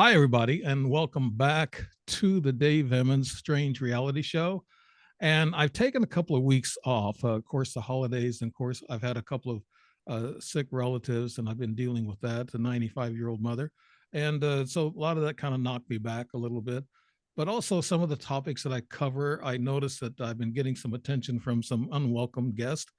Hi, everybody, and welcome back to the Dave Emmons Strange Reality Show. And I've taken a couple of weeks off, of course, the holidays, and of course, I've had a couple of sick relatives, and I've been dealing with that, the 95-year-old mother. And so a lot of that kind of knocked me back a little bit. But also, some of the topics that I cover, I noticed that I've been getting some attention from some unwelcome guests,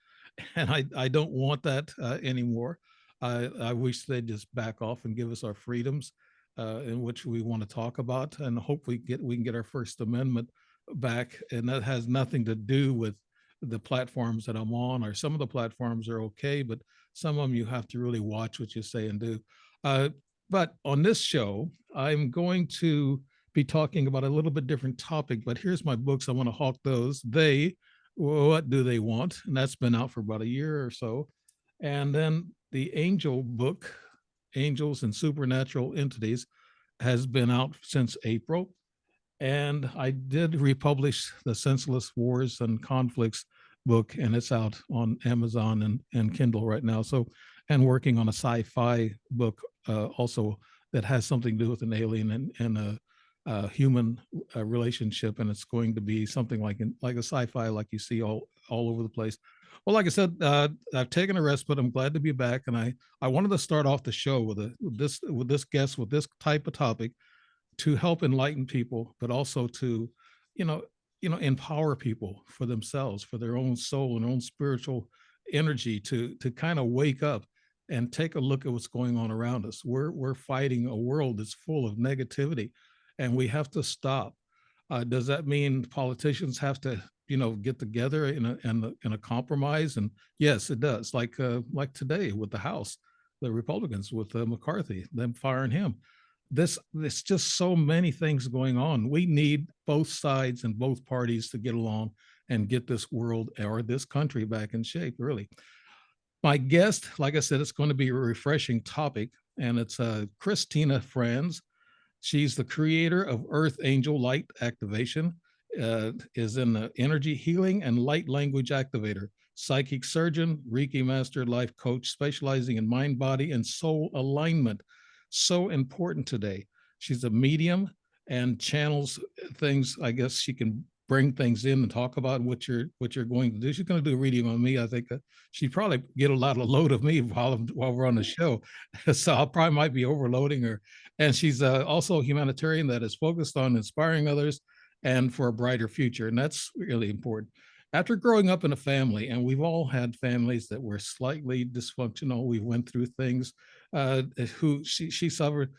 and I don't want that anymore. I wish they'd just back off and give us our freedoms in which we want to talk about, and hope we can get our First Amendment back. And that has nothing to do with the platforms that I'm on, or some of the platforms are okay, but some of them you have to really watch what you say and do. Uh, but on this show, I'm going to be talking about a little bit different topic. But here's my books. I want to hawk those. What do they want? And that's been out for about a year or so. And then the Angel book, Angels and Supernatural Entities, has been out since April. And I did republish the Senseless Wars and Conflicts book, and it's out on Amazon and Kindle right now. So, and working on a sci-fi book also that has something to do with an alien and a human relationship, and it's going to be something like a sci-fi like you see all over the place. Well, like I said, I've taken a rest, but I'm glad to be back, and I wanted to start off the show with this guest with this type of topic to help enlighten people, but also to, you know, empower people for themselves, for their own soul and own spiritual energy to kind of wake up and take a look at what's going on around us. We're fighting a world that's full of negativity, and we have to stop. Does that mean politicians have to, get together in a compromise? And yes, it does. Like today with the House, the Republicans with McCarthy, them firing him. There's just so many things going on. We need both sides and both parties to get along and get this world or this country back in shape. Really, my guest, like I said, it's going to be a refreshing topic, and it's Christina Franz. She's the creator of Earth Angel Light Activation, is in the energy healing and light language activator, psychic surgeon, Reiki master, life coach, specializing in mind, body, and soul alignment. So important today. She's a medium and channels things. I guess she can bring things in and talk about what you're going to do. She's going to do a reading on me. I think she'd probably get a lot of load of me while we're on the show, so I probably might be overloading her. And she's also a humanitarian that is focused on inspiring others and for a brighter future. And that's really important. After growing up in a family, and we've all had families that were slightly dysfunctional, we went through things who she suffered,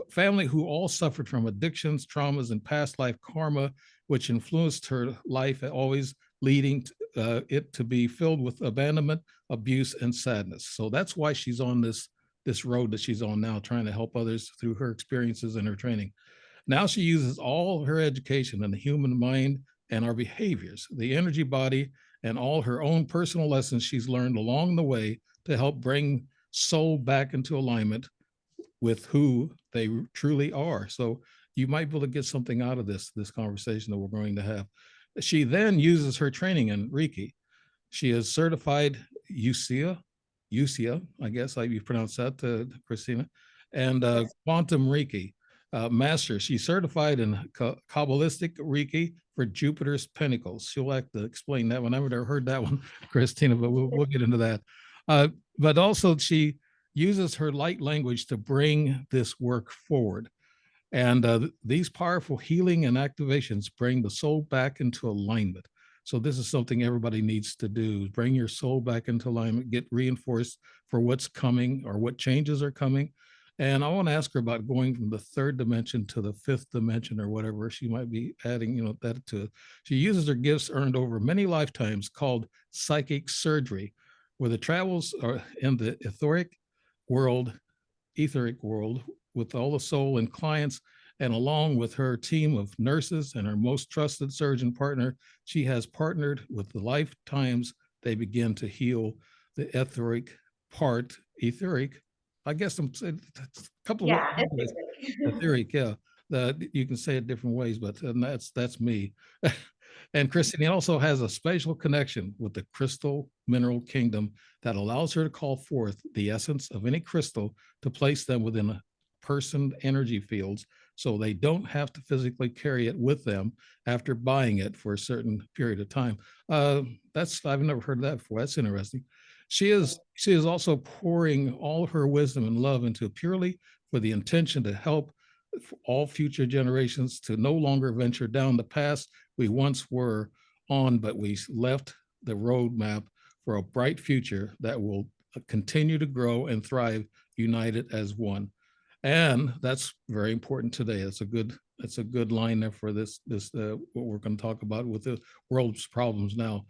family who all suffered from addictions, traumas, and past life karma, which influenced her life, always leading it to be filled with abandonment, abuse, and sadness. So that's why she's on this road that she's on now, trying to help others through her experiences and her training. Now she uses all her education in the human mind and our behaviors, the energy body, and all her own personal lessons she's learned along the way to help bring soul back into alignment with who they truly are. So you might be able to get something out of this conversation that we're going to have. She then uses her training in Reiki. She is certified UCIA, I guess how you pronounce that, Christina, and quantum Reiki master. She's certified in Kabbalistic Reiki for Jupiter's Pinnacles. She'll have to explain that one. I've never heard that one, Christina, but we'll get into that. But also, she uses her light language to bring this work forward. And these powerful healing and activations bring the soul back into alignment. So this is something everybody needs to do: bring your soul back into alignment, get reinforced for what's coming or what changes are coming. And I want to ask her about going from the third dimension to the fifth dimension, or whatever she might be adding, that to it. She uses her gifts earned over many lifetimes, called psychic surgery, where the travels are in the world, etheric world, with all the soul and clients, and along with her team of nurses and her most trusted surgeon partner, she has partnered with the lifetimes they begin to heal the etheric part. Etheric, I guess I'm saying a couple of Yeah, words. it's Etheric, yeah. You can say it different ways, but that's me. And Christine also has a special connection with the crystal mineral kingdom that allows her to call forth the essence of any crystal to place them within a person energy fields, so they don't have to physically carry it with them after buying it for a certain period of time. That's I've never heard of that before. That's interesting. She is also pouring all her wisdom and love into it purely for the intention to help all future generations to no longer venture down the path we once were on, but we left the roadmap for a bright future that will continue to grow and thrive united as one. And that's very important today. That's a good line there for this what we're going to talk about with the world's problems now.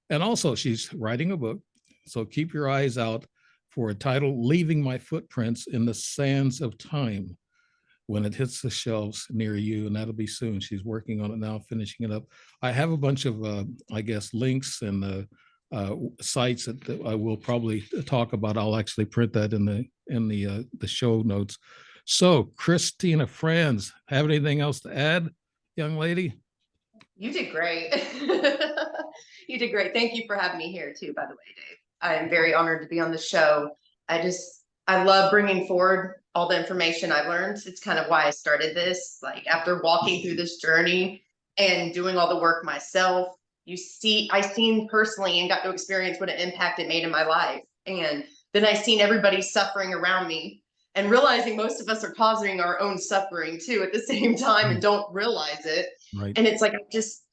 And also, she's writing a book, so keep your eyes out for a title, "Leaving My Footprints in the Sands of Time," when it hits the shelves near you, and that'll be soon. She's working on it now, finishing it up. I have a bunch of, I guess, links and sites that I will probably talk about. I'll actually print that in the show notes. So, Christina Franz, have anything else to add, young lady? You did great. You did great. Thank you for having me here too, by the way, Dave. I am very honored to be on the show. I love bringing forward all the information I've learned. It's kind of why I started this. Like, after walking through this journey and doing all the work myself, I seen personally and got to experience what an impact it made in my life. And then I seen everybody suffering around me and realizing most of us are causing our own suffering too at the same time and don't realize it. Right. And it's like,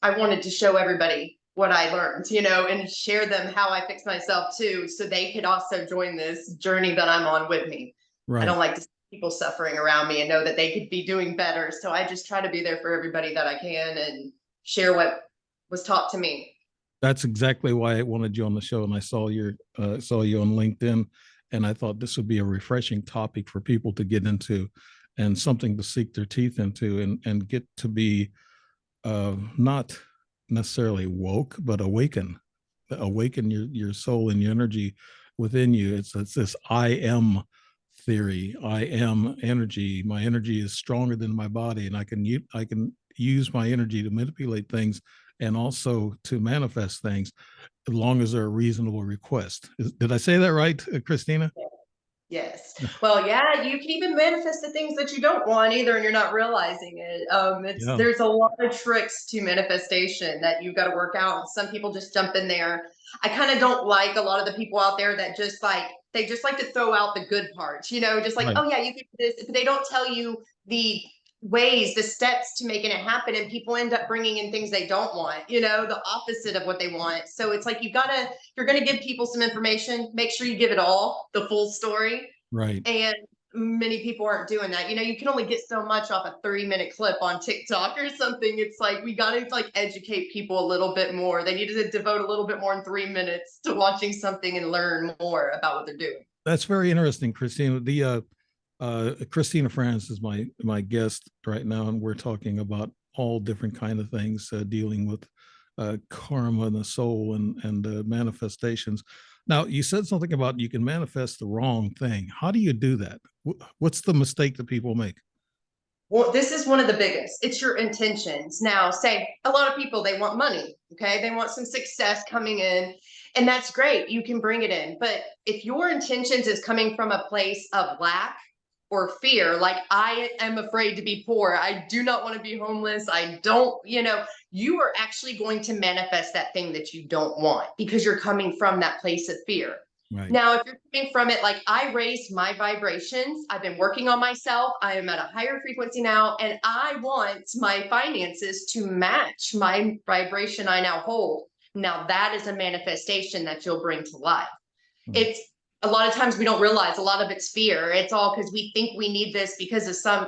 I wanted to show everybody what I learned, and share them how I fixed myself too, so they could also join this journey that I'm on with me. Right. I don't like to see people suffering around me and know that they could be doing better. So I just try to be there for everybody that I can and share what was taught to me. That's exactly why I wanted you on the show. And I saw you on LinkedIn, and I thought this would be a refreshing topic for people to get into and something to sink their teeth into and get to be not necessarily woke, but awaken your soul and your energy within you. It's this I am theory. I am energy. My energy is stronger than my body, and I can use my energy to manipulate things and also to manifest things, as long as they're a reasonable request. Did I say that right, Christina? Yes. Well, yeah, you can even manifest the things that you don't want either, and you're not realizing it. There's a lot of tricks to manifestation that you've got to work out. And some people just jump in there. I kind of don't like a lot of the people out there that they just like to throw out the good parts, just like, right. Oh yeah, you can do this, but they don't tell you the steps to making it happen, and people end up bringing in things they don't want, the opposite of what they want. So it's like, you're going to give people some information, make sure you give it all, the full story. Right. And many people aren't doing that. You can only get so much off a 30-minute clip on TikTok or something. It's like, we got to educate people a little bit more. They need to devote a little bit more than 3 minutes to watching something and learn more about what they're doing. That's very interesting, Christina. Christina Franz is my guest right now, and we're talking about all different kind of things dealing with karma and the soul and manifestations. Now, you said something about you can manifest the wrong thing. How do you do that? What's the mistake that people make? Well, this is one of the biggest. It's your intentions. Now, say a lot of people, they want money. Okay. They want some success coming in, and that's great. You can bring it in. But if your intentions is coming from a place of lack or fear, like, I am afraid to be poor, I do not want to be homeless, I don't, you are actually going to manifest that thing that you don't want, because you're coming from that place of fear. Right. Now, if you're coming from it, like, I raised my vibrations, I've been working on myself, I am at a higher frequency now, and I want my finances to match my vibration I now hold. Now, that is a manifestation that you'll bring to life. It's a lot of times we don't realize a lot of it's fear. It's all because we think we need this because of some,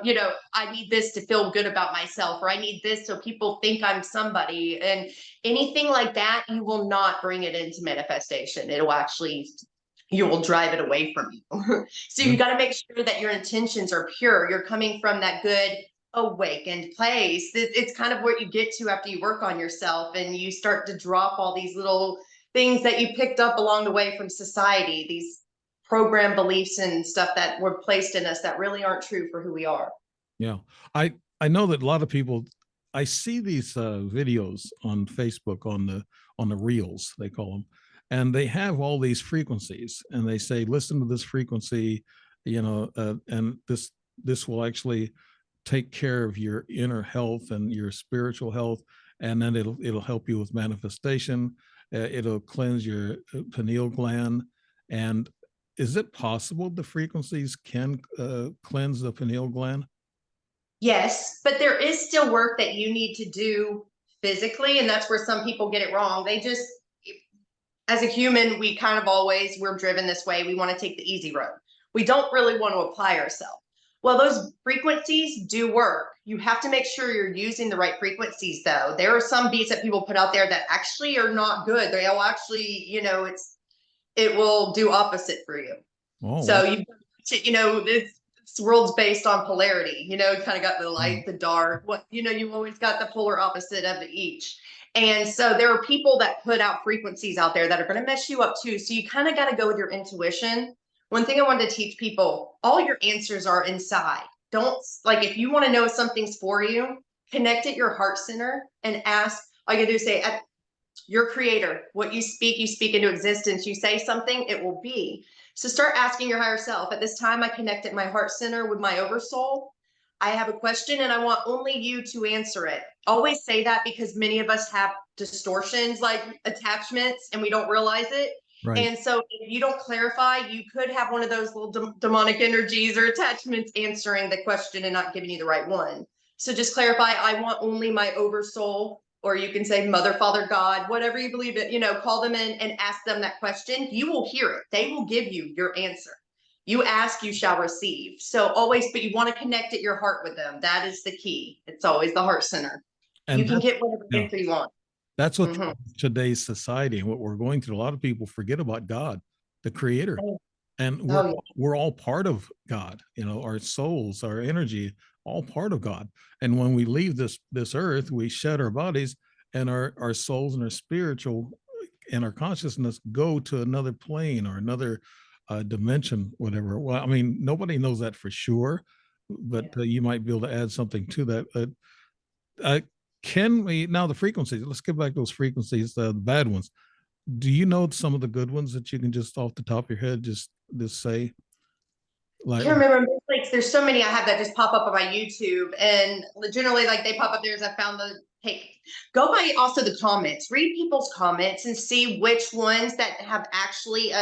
I need this to feel good about myself, or I need this so people think I'm somebody. And anything like that, you will not bring it into manifestation. You will drive it away from you. So you got to make sure that your intentions are pure. You're coming from that good, awakened place. It's kind of where you get to after you work on yourself and you start to drop all these little things that you picked up along the way from society, these program beliefs and stuff that were placed in us that really aren't true for who we are. Yeah. I know that a lot of people, I see these videos on Facebook on the reels, they call them, and they have all these frequencies, and they say, listen to this frequency, and this will actually take care of your inner health and your spiritual health, and then it'll help you with manifestation. It'll cleanse your pineal gland. And is it possible the frequencies can cleanse the pineal gland? Yes, but there is still work that you need to do physically, and that's where some people get it wrong. They just, as a human, we kind of always, we're driven this way. We want to take the easy road. We don't really want to apply ourselves. Well, those frequencies do work. You have to make sure you're using the right frequencies, though. There are some beats that people put out there that actually are not good. They'll actually, it will do opposite for you. Oh, So this world's based on polarity. Kind of got the light, the dark. You always got the polar opposite of each. And so there are people that put out frequencies out there that are going to mess you up too. So you kind of got to go with your intuition. One thing I wanted to teach people, all your answers are inside. Don't, like, if you want to know if something's for you, connect at your heart center and ask. All you do is say, at your creator, what you speak into existence. You say something, it will be. So start asking your higher self. At this time, I connect at my heart center with my oversoul. I have a question and I want only you to answer it. Always say that, because many of us have distortions like attachments and we don't realize it. right. And so if you don't clarify, you could have one of those little demonic energies or attachments answering the question and not giving you the right one. So just clarify, I want only my oversoul, or you can say Mother, Father, God, whatever you believe it, call them in and ask them that question. You will hear it. They will give you your answer. You ask, you shall receive. So always, but you want to connect at your heart with them. That is the key. It's always the heart center. And you can get whatever answer you want. That's what today's society and what we're going through. A lot of people forget about God, the creator. And we're all part of God, our souls, our energy, all part of God. And when we leave this earth, we shed our bodies, and our souls and our spiritual and our consciousness go to another plane or another dimension, whatever. Well, I mean, nobody knows that for sure, but you might be able to add something to that. Can we, now the frequencies, let's get back to those frequencies, the bad ones. Do you know some of the good ones that you can just off the top of your head, just say? I can't remember. There's so many I have that just pop up on my YouTube, and generally, like, they pop up there as I found the. Hey, go by also the comments. Read people's comments and see which ones that have actually.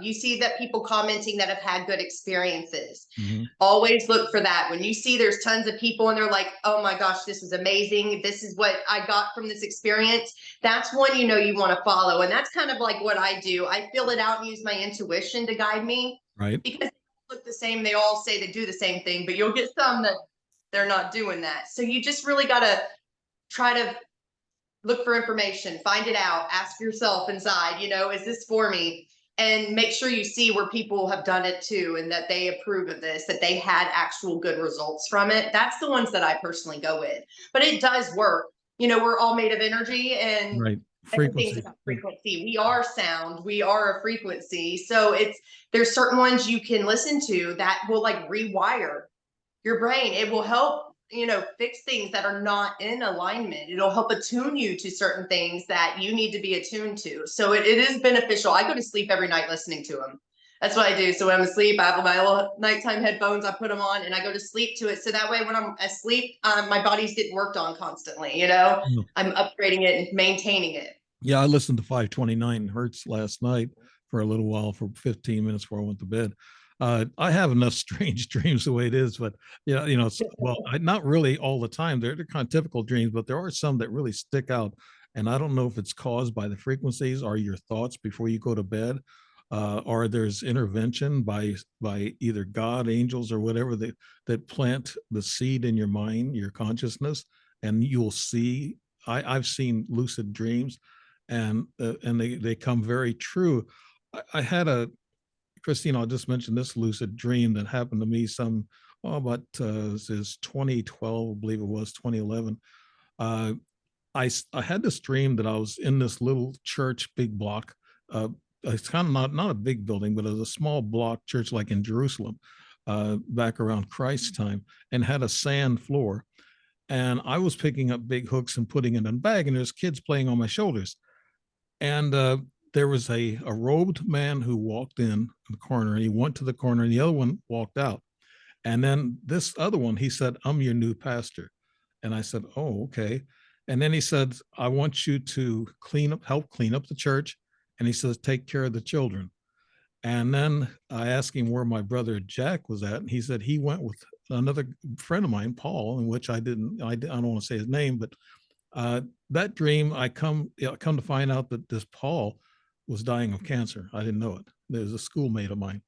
You see that people commenting that have had good experiences. Mm-hmm. Always look for that. When you see there's tons of people and they're like, "Oh my gosh, this is amazing. This is what I got from this experience." That's one you want to follow, and that's kind of like what I do. I fill it out and use my intuition to guide me. Right. Because look the same, they all say they do the same thing, but you'll get some that they're not doing that. So you just really got to try to look for information, find it out, ask yourself inside, is this for me? And make sure you see where people have done it too, and that they approve of this, that they had actual good results from it. That's the ones that I personally go with. But it does work. We're all made of energy, and right. Frequency. We are sound. We are a frequency. So there's certain ones you can listen to that will like rewire your brain. It will help, fix things that are not in alignment. It'll help attune you to certain things that you need to be attuned to. So it is beneficial. I go to sleep every night listening to them. That's what I do. So when I'm asleep, I have my little nighttime headphones. I put them on and I go to sleep to it. So that way, when I'm asleep, my body's getting worked on constantly. I'm upgrading it and maintaining it. Yeah, I listened to 529 Hertz last night for a little while, for 15 minutes before I went to bed. I have enough strange dreams the way it is, but not really all the time. They're kind of typical dreams, but there are some that really stick out. And I don't know if it's caused by the frequencies or your thoughts before you go to bed. Or there's intervention by either God, angels, or whatever that plant the seed in your mind, your consciousness, and you'll see. I've seen lucid dreams, and they come very true. I had Christina, I'll just mention this lucid dream that happened to me about is 2012, I believe it was 2011. I had this dream that I was in this little church, big block. It's kind of not a big building, but it was a small block church like in Jerusalem, back around Christ's time, and had a sand floor. And I was picking up big hooks and putting it in a bag, and there's kids playing on my shoulders. And there was a robed man who walked in the corner, and he went to the corner, and the other one walked out. And then this other one, he said, I'm your new pastor. And I said, oh, okay. And then he said, I want you to help clean up the church. And he says, take care of the children. And then I asked him where my brother Jack was at. And he said he went with another friend of mine, Paul, in which I don't want to say his name, but that dream, I come to find out that this Paul was dying of cancer. I didn't know it. There's a schoolmate of mine.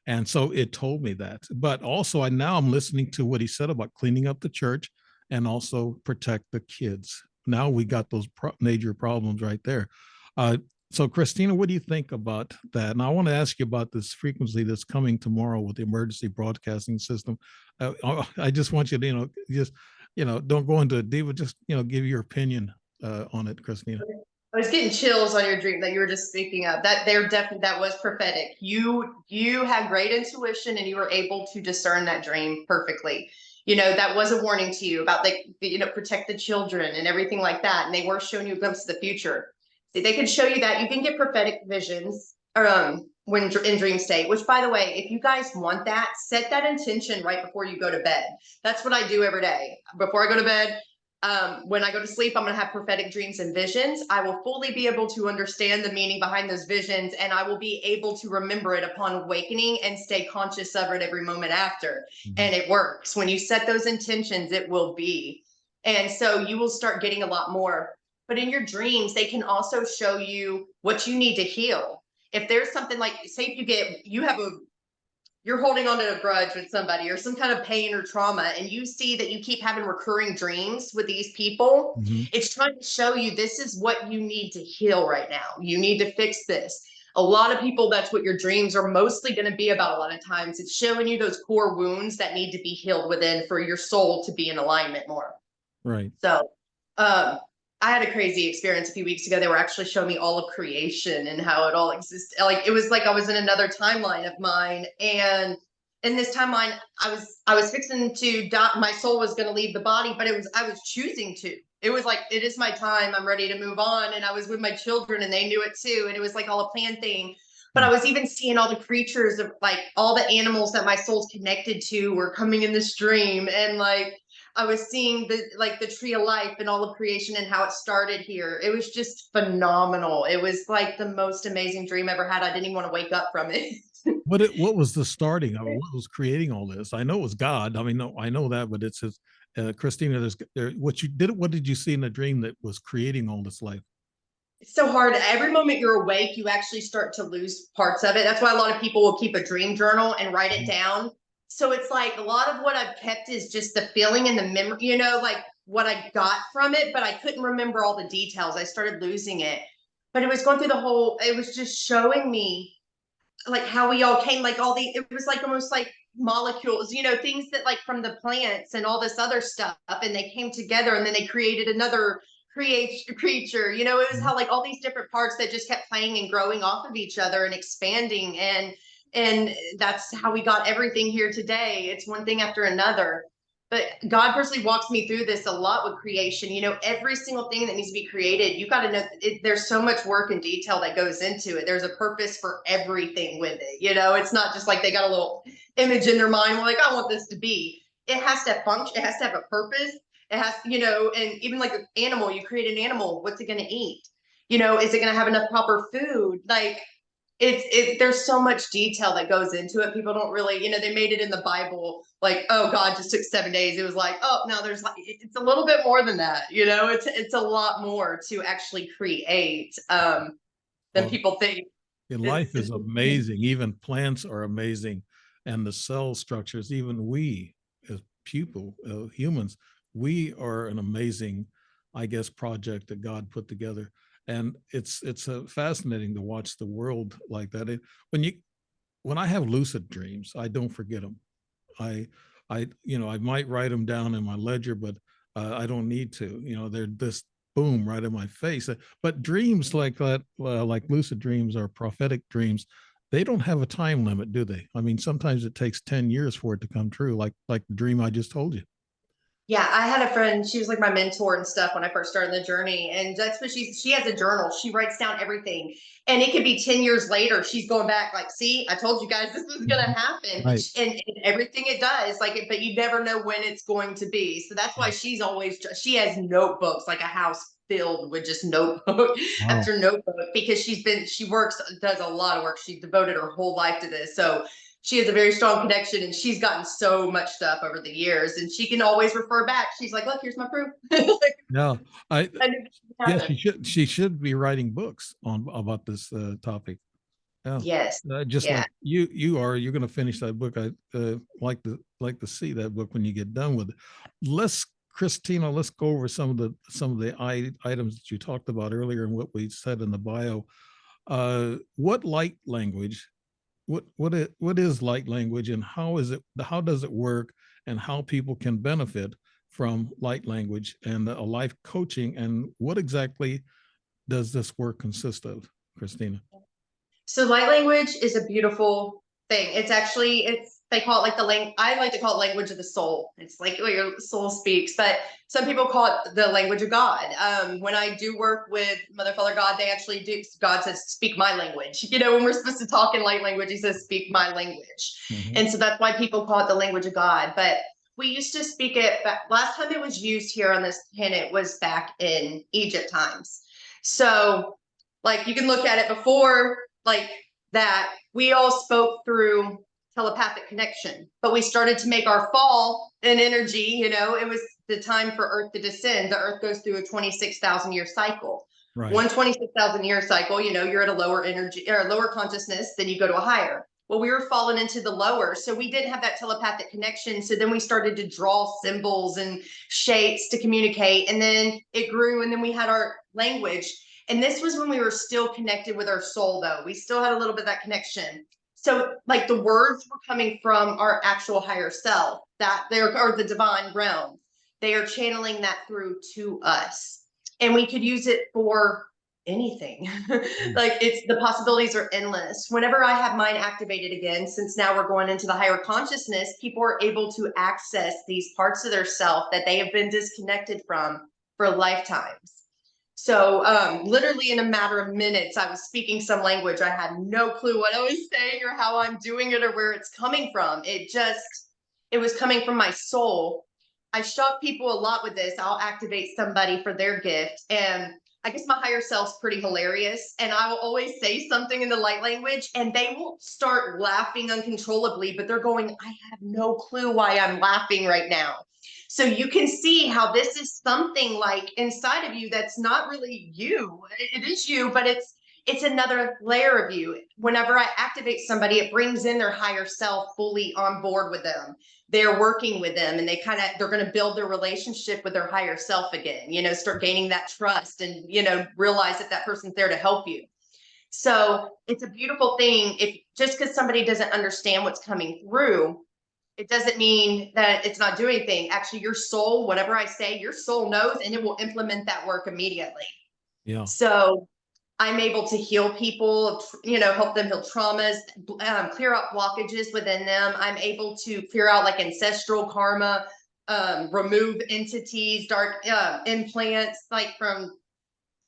And so it told me that. But also now I'm listening to what he said about cleaning up the church and also protect the kids. Now we got those major problems right there. So Christina, what do you think about that? And I want to ask you about this frequency that's coming tomorrow with the emergency broadcasting system. I just want you to, don't go into it deep, but just, give your opinion on it, Christina. I was getting chills on your dream that you were just speaking of. That was prophetic. You had great intuition and you were able to discern that dream perfectly. That was a warning to you about protect the children and everything like that. And they were showing you a glimpse of the future. They can show you that. You can get prophetic visions when in dream state, which, by the way, if you guys want that, set that intention right before you go to bed. That's what I do every day. Before I go to bed, when I go to sleep, I'm going to have prophetic dreams and visions. I will fully be able to understand the meaning behind those visions, and I will be able to remember it upon awakening and stay conscious of it every moment after. Mm-hmm. And it works. When you set those intentions, it will be. And so you will start getting a lot more. But in your dreams, they can also show you what you need to heal. If there's something like, say, if you're holding on to a grudge with somebody or some kind of pain or trauma, and you see that you keep having recurring dreams with these people, mm-hmm. It's trying to show you this is what you need to heal right now. You need to fix this. A lot of people, that's what your dreams are mostly going to be about. A lot of times it's showing you those core wounds that need to be healed within for your soul to be in alignment more. Right. So, I had a crazy experience a few weeks ago. They were actually showing me all of creation and how it all exists. Like, it was like I was in another timeline of mine. And in this timeline, I was fixing to die. My soul was going to leave the body, but I was choosing to. It was like, it is my time. I'm ready to move on. And I was with my children and they knew it too. And it was like all a planned thing. But I was even seeing all the creatures of like all the animals that my soul's connected to were coming in this dream. And like, I was seeing the tree of life and all of creation and how it started here. It was just phenomenal. It was like the most amazing dream I ever had. I didn't even want to wake up from it. What was the starting of it? What was creating all this? I know it was God. I mean, no, I know that, but it's Christina, what did you see in the dream that was creating all this life? It's so hard. Every moment you're awake, you actually start to lose parts of it. That's why a lot of people will keep a dream journal and write it down. So it's like a lot of what I've kept is just the feeling and the memory, like what I got from it, but I couldn't remember all the details. I started losing it, but it was going through it was just showing me like how we all came, like it was like almost like molecules, things that like from the plants and all this other stuff. And they came together and then they created another creature, it was how like all these different parts that just kept playing and growing off of each other and expanding. And that's how we got everything here today. It's one thing after another. But God personally walks me through this a lot with creation. Every single thing that needs to be created, you got to know there's so much work and detail that goes into it. There's a purpose for everything with it. It's not just like they got a little image in their mind. We're like, I want this to be. It has to function. It has to have a purpose. It has, and even like an animal, you create an animal. What's it going to eat? Is it going to have enough proper food? Like, there's so much detail that goes into it. People don't really, they made it in the Bible like, oh, God just took 7 days. It was like, oh, no, there's like, it's a little bit more than that. It's a lot more to actually create than people think. Life is amazing. Even plants are amazing. And the cell structures, even we as humans, we are an amazing, I guess, project that God put together. And it's fascinating to watch the world like that. When I have lucid dreams, I don't forget them. I might write them down in my ledger, but I don't need to. They're this boom right in my face. But dreams like that, like lucid dreams or prophetic dreams, they don't have a time limit, do they? I mean, sometimes it takes 10 years for it to come true, like the dream I just told you. Yeah, I had a friend, she was like my mentor and stuff when I first started the journey. And that's what she has a journal. She writes down everything. And it could be 10 years later, she's going back like, see, I told you guys this was gonna happen. Right. And everything it does, like it, but you never know when it's going to be. So that's why she has notebooks, like a house filled with just notebook Wow. after notebook, because she works, does a lot of work. She devoted her whole life to this. So she has a very strong connection, and she's gotten so much stuff over the years, and she can always refer back. She's like, look, here's my proof. Like, No, I I knew this would yeah, happen. she should be writing books on about this topic. Yeah. Yes. Just Yeah. like you're going to finish that book. I like to see that book when you get done with it. Christina, let's go over some of the items that you talked about earlier and what we said in the bio. What light language? What is light language, and how does it work, and how people can benefit from light language and a life coaching, and what exactly does this work consist of, Christina? So light language is a beautiful thing. They call it like I like to call it language of the soul. It's like what your soul speaks, but some people call it the language of God. When I do work with Mother, Father, God, they actually do. God says, speak my language. You know, when we're supposed to talk in light language, he says, speak my language. Mhm. And so that's why people call it the language of God. But we used to speak it back, last time it was used here on this planet was back in Egypt times. So like you can look at it before like that, we all spoke through telepathic connection, but we started to make our fall in energy. You know, it was the time for Earth to descend. The Earth goes through a 26,000 year cycle. Right. One 26,000 year cycle, you know, you're at a lower energy or a lower consciousness, then you go to a higher. Well, we were falling into the lower, so we didn't have that telepathic connection. So then we started to draw symbols and shapes to communicate, and then it grew, and then we had our language. And this was when we were still connected with our soul, though. We still had a little bit of that connection. So, like the words were coming from our actual higher self, that they're or the divine realm. They are channeling that through to us. And we could use it for anything. Like it's the possibilities are endless. Whenever I have mine activated again, since now we're going into the higher consciousness, people are able to access these parts of their self that they have been disconnected from for lifetimes. So literally in a matter of minutes, I was speaking some language. I had no clue what I was saying or how I'm doing it or where it's coming from. It was coming from my soul. I shock people a lot with this. I'll activate somebody for their gift. And I guess my higher self's pretty hilarious. And I will always say something in the light language and they will start laughing uncontrollably, but they're going, I have no clue why I'm laughing right now. So you can see how this is something like inside of you that's not really you. It is you, but it's another layer of you. Whenever I activate somebody, it brings in their higher self fully on board with them. They're working with them and they're going to build their relationship with their higher self again, you know, start gaining that trust and, you know, realize that that person's there to help you. So it's a beautiful thing. If just because somebody doesn't understand what's coming through, it doesn't mean that it's not doing anything. Actually, your soul, whatever I say, your soul knows and it will implement that work immediately. Yeah. So I'm able to heal people, you know, help them heal traumas, clear out blockages within them. I'm able to clear out like ancestral karma, remove entities, dark implants, like from,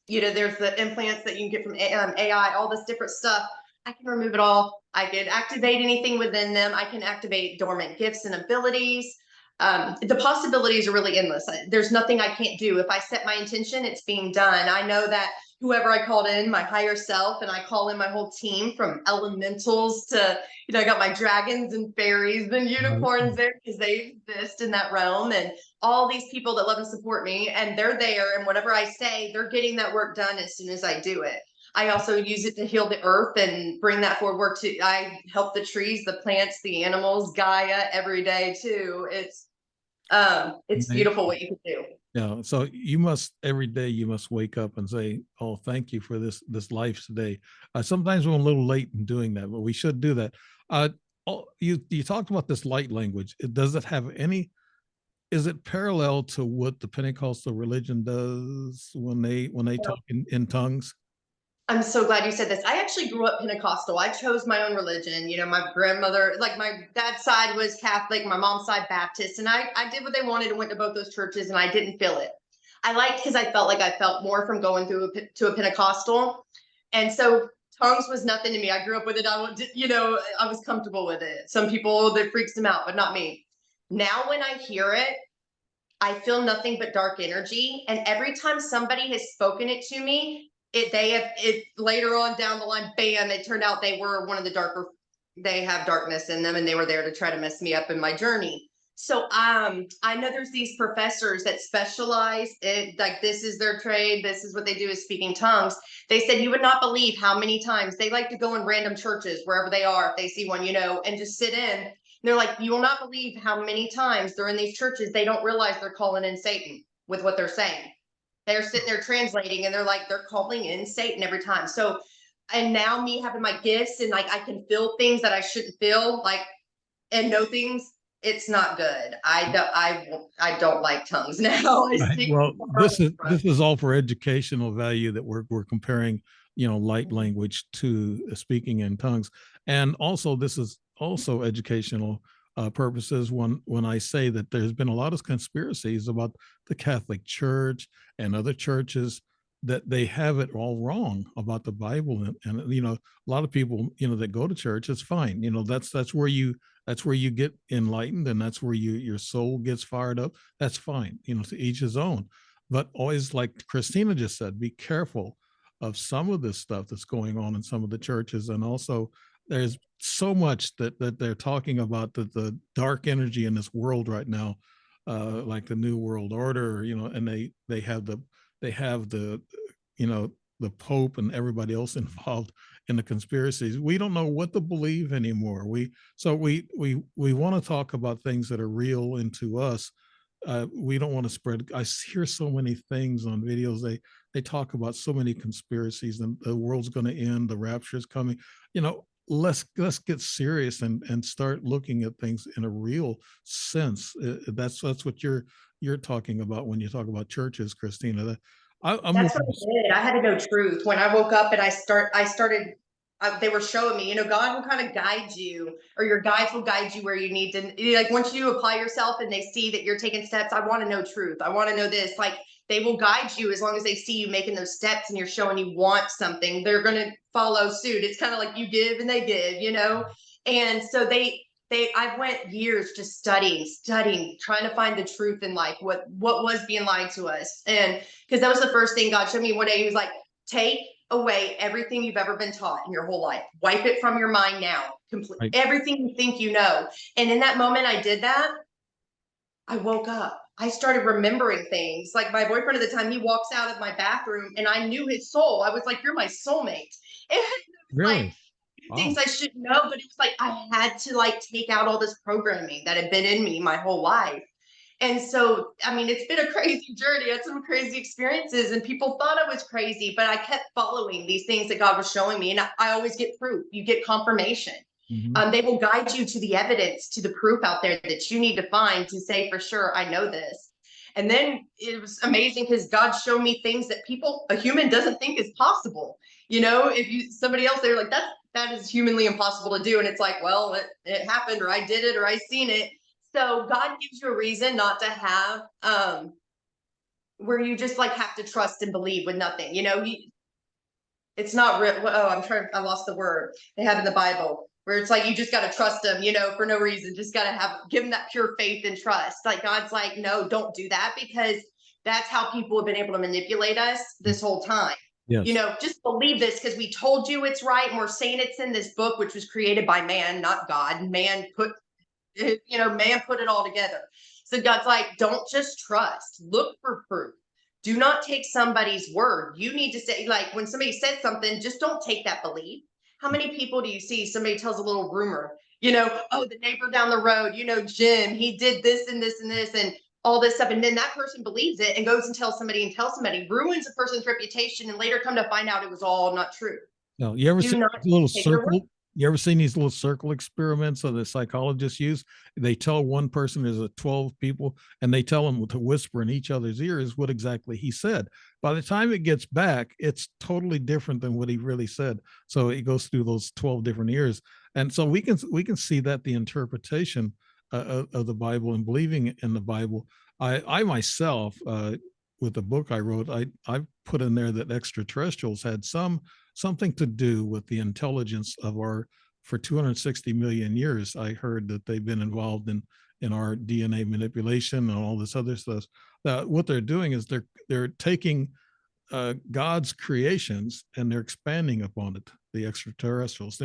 you know, there's the implants that you can get from AI, all this different stuff. I can remove it all. I can activate anything within them. I can activate dormant gifts and abilities. The possibilities are really endless. There's nothing I can't do. If I set my intention, it's being done. I know that whoever I called in, my higher self, and I call in my whole team from elementals to, you know, I got my dragons and fairies and unicorns there because they exist in that realm. And all these people that love and support me, and they're there. And whatever I say, they're getting that work done as soon as I do it. I also use it to heal the earth and bring that forward work to, I help the trees, the plants, the animals, Gaia every day too. It's beautiful what you can do. Yeah. So every day you must wake up and say, "Oh, thank you for this life today." Sometimes we're a little late in doing that, but we should do that. You talked about this light language. Does it have any? Is it parallel to what the Pentecostal religion does when they talk in tongues? I'm so glad you said this. I actually grew up Pentecostal. I chose my own religion. You know, my grandmother, like my dad's side was Catholic, my mom's side Baptist, and I did what they wanted and went to both those churches, and I didn't feel it. I liked because I felt like I felt more from going through to a Pentecostal, and so tongues was nothing to me. I grew up with it. You know, I was comfortable with it. Some people that freaks them out, but not me. Now when I hear it, I feel nothing but dark energy. And every time somebody has spoken it to me, they have it later on down the line, bam, it turned out they were one of the darker, they have darkness in them and they were there to try to mess me up in my journey. So I know there's these professors that specialize in, like, this is their trade, this is what they do, is speaking tongues. They said you would not believe how many times they like to go in random churches wherever they are, if they see one, you know, and just sit in. They're like, you will not believe how many times they're in these churches, they don't realize they're calling in Satan with what they're saying. They're sitting there translating and they're like, they're calling in Satan every time. So, and now me having my gifts and like I can feel things that I shouldn't feel, like, and know things, it's not good. I don't like tongues now. I Right. speak Well, from this is all for educational value, that we're comparing, you know, light language to speaking in tongues, and also this is also educational purposes. When I say that there's been a lot of conspiracies about the Catholic Church and other churches, that they have it all wrong about the Bible, and you know, a lot of people, you know, that go to church, it's fine. You know, that's where you get enlightened, and that's where your soul gets fired up. That's fine, you know, to each his own. But always, like Christina just said, be careful of some of this stuff that's going on in some of the churches. And also, there's so much that they're talking about, that the dark energy in this world right now, like the New World Order, you know, and they have the, you know, the Pope and everybody else involved in the conspiracies. We don't know what to believe anymore. We want to talk about things that are real and to us. We don't want to spread. I hear so many things on videos. They talk about so many conspiracies, and the world's going to end. The rapture is coming. You know, let's get serious and start looking at things in a real sense. That's what you're talking about when you talk about churches, Christina. I'm That's what I did. I had to know truth. When I woke up and I started, they were showing me, you know, God will kind of guide you, or your guides will guide you where you need to, like, once you apply yourself and they see that you're taking steps, I want to know truth. I want to know this. Like, they will guide you as long as they see you making those steps and you're showing you want something, they're going to follow suit. It's kind of like you give and they give, you know? And so I went years just studying, trying to find the truth in life, what was being lied to us. And because that was the first thing God showed me one day. He was like, take away everything you've ever been taught in your whole life. Wipe it from your mind now. right. Everything you think you know. And in that moment I did that, I woke up. I started remembering things. Like, my boyfriend at the time, he walks out of my bathroom and I knew his soul. I was like, you're my soulmate. And it was like, Really? things Wow. I shouldn't know, but it was like I had to like take out all this programming that had been in me my whole life. And so, I mean, it's been a crazy journey. I had some crazy experiences, and people thought I was crazy, but I kept following these things that God was showing me. And I always get proof. You get confirmation. Mhm. They will guide you to the evidence, to the proof out there that you need to find to say for sure, I know this. And then it was amazing because God showed me things that a human doesn't think is possible. You know, if you somebody else, they're like, that is humanly impossible to do. And it's like, well, it happened, or I did it, or I seen it. So God gives you a reason not to have where you just like have to trust and believe with nothing. You know, it's not real. Oh, I lost the word they have in the Bible where it's like you just got to trust them, you know, for no reason. Just got to give them that pure faith and trust. Like, God's like, no, don't do that, because that's how people have been able to manipulate us this whole time. You Yes. know, just believe this because we told you it's right, and we're saying it's in this book, which was created by man, not God. Man put it, you know, man put it all together. So God's like, don't just trust, look for proof. Do not take somebody's word. You need to say, like, when somebody said something, just don't take that belief. How many people do you see? Somebody tells a little rumor, you know, oh, the neighbor down the road, you know, Jim, he did this and this and this and all this stuff. And then that person believes it and goes and tells somebody, ruins a person's reputation, and later come to find out it was all not true. No, you ever Do see not those little take their word. circle? You ever seen these little circle experiments that the psychologists use? They tell one person there's a 12 people, and they tell them to whisper in each other's ears what exactly he said. By the time it gets back, it's totally different than what he really said. So it goes through those 12 different ears, and so we can see that the interpretation of the Bible and believing in the Bible. I myself, with the book I wrote, I put in there that extraterrestrials had something to do with the intelligence of our, for 260 million years. I heard that they've been involved in our DNA manipulation and all this other stuff. What they're doing is they're taking God's creations and they're expanding upon it. The extraterrestrials,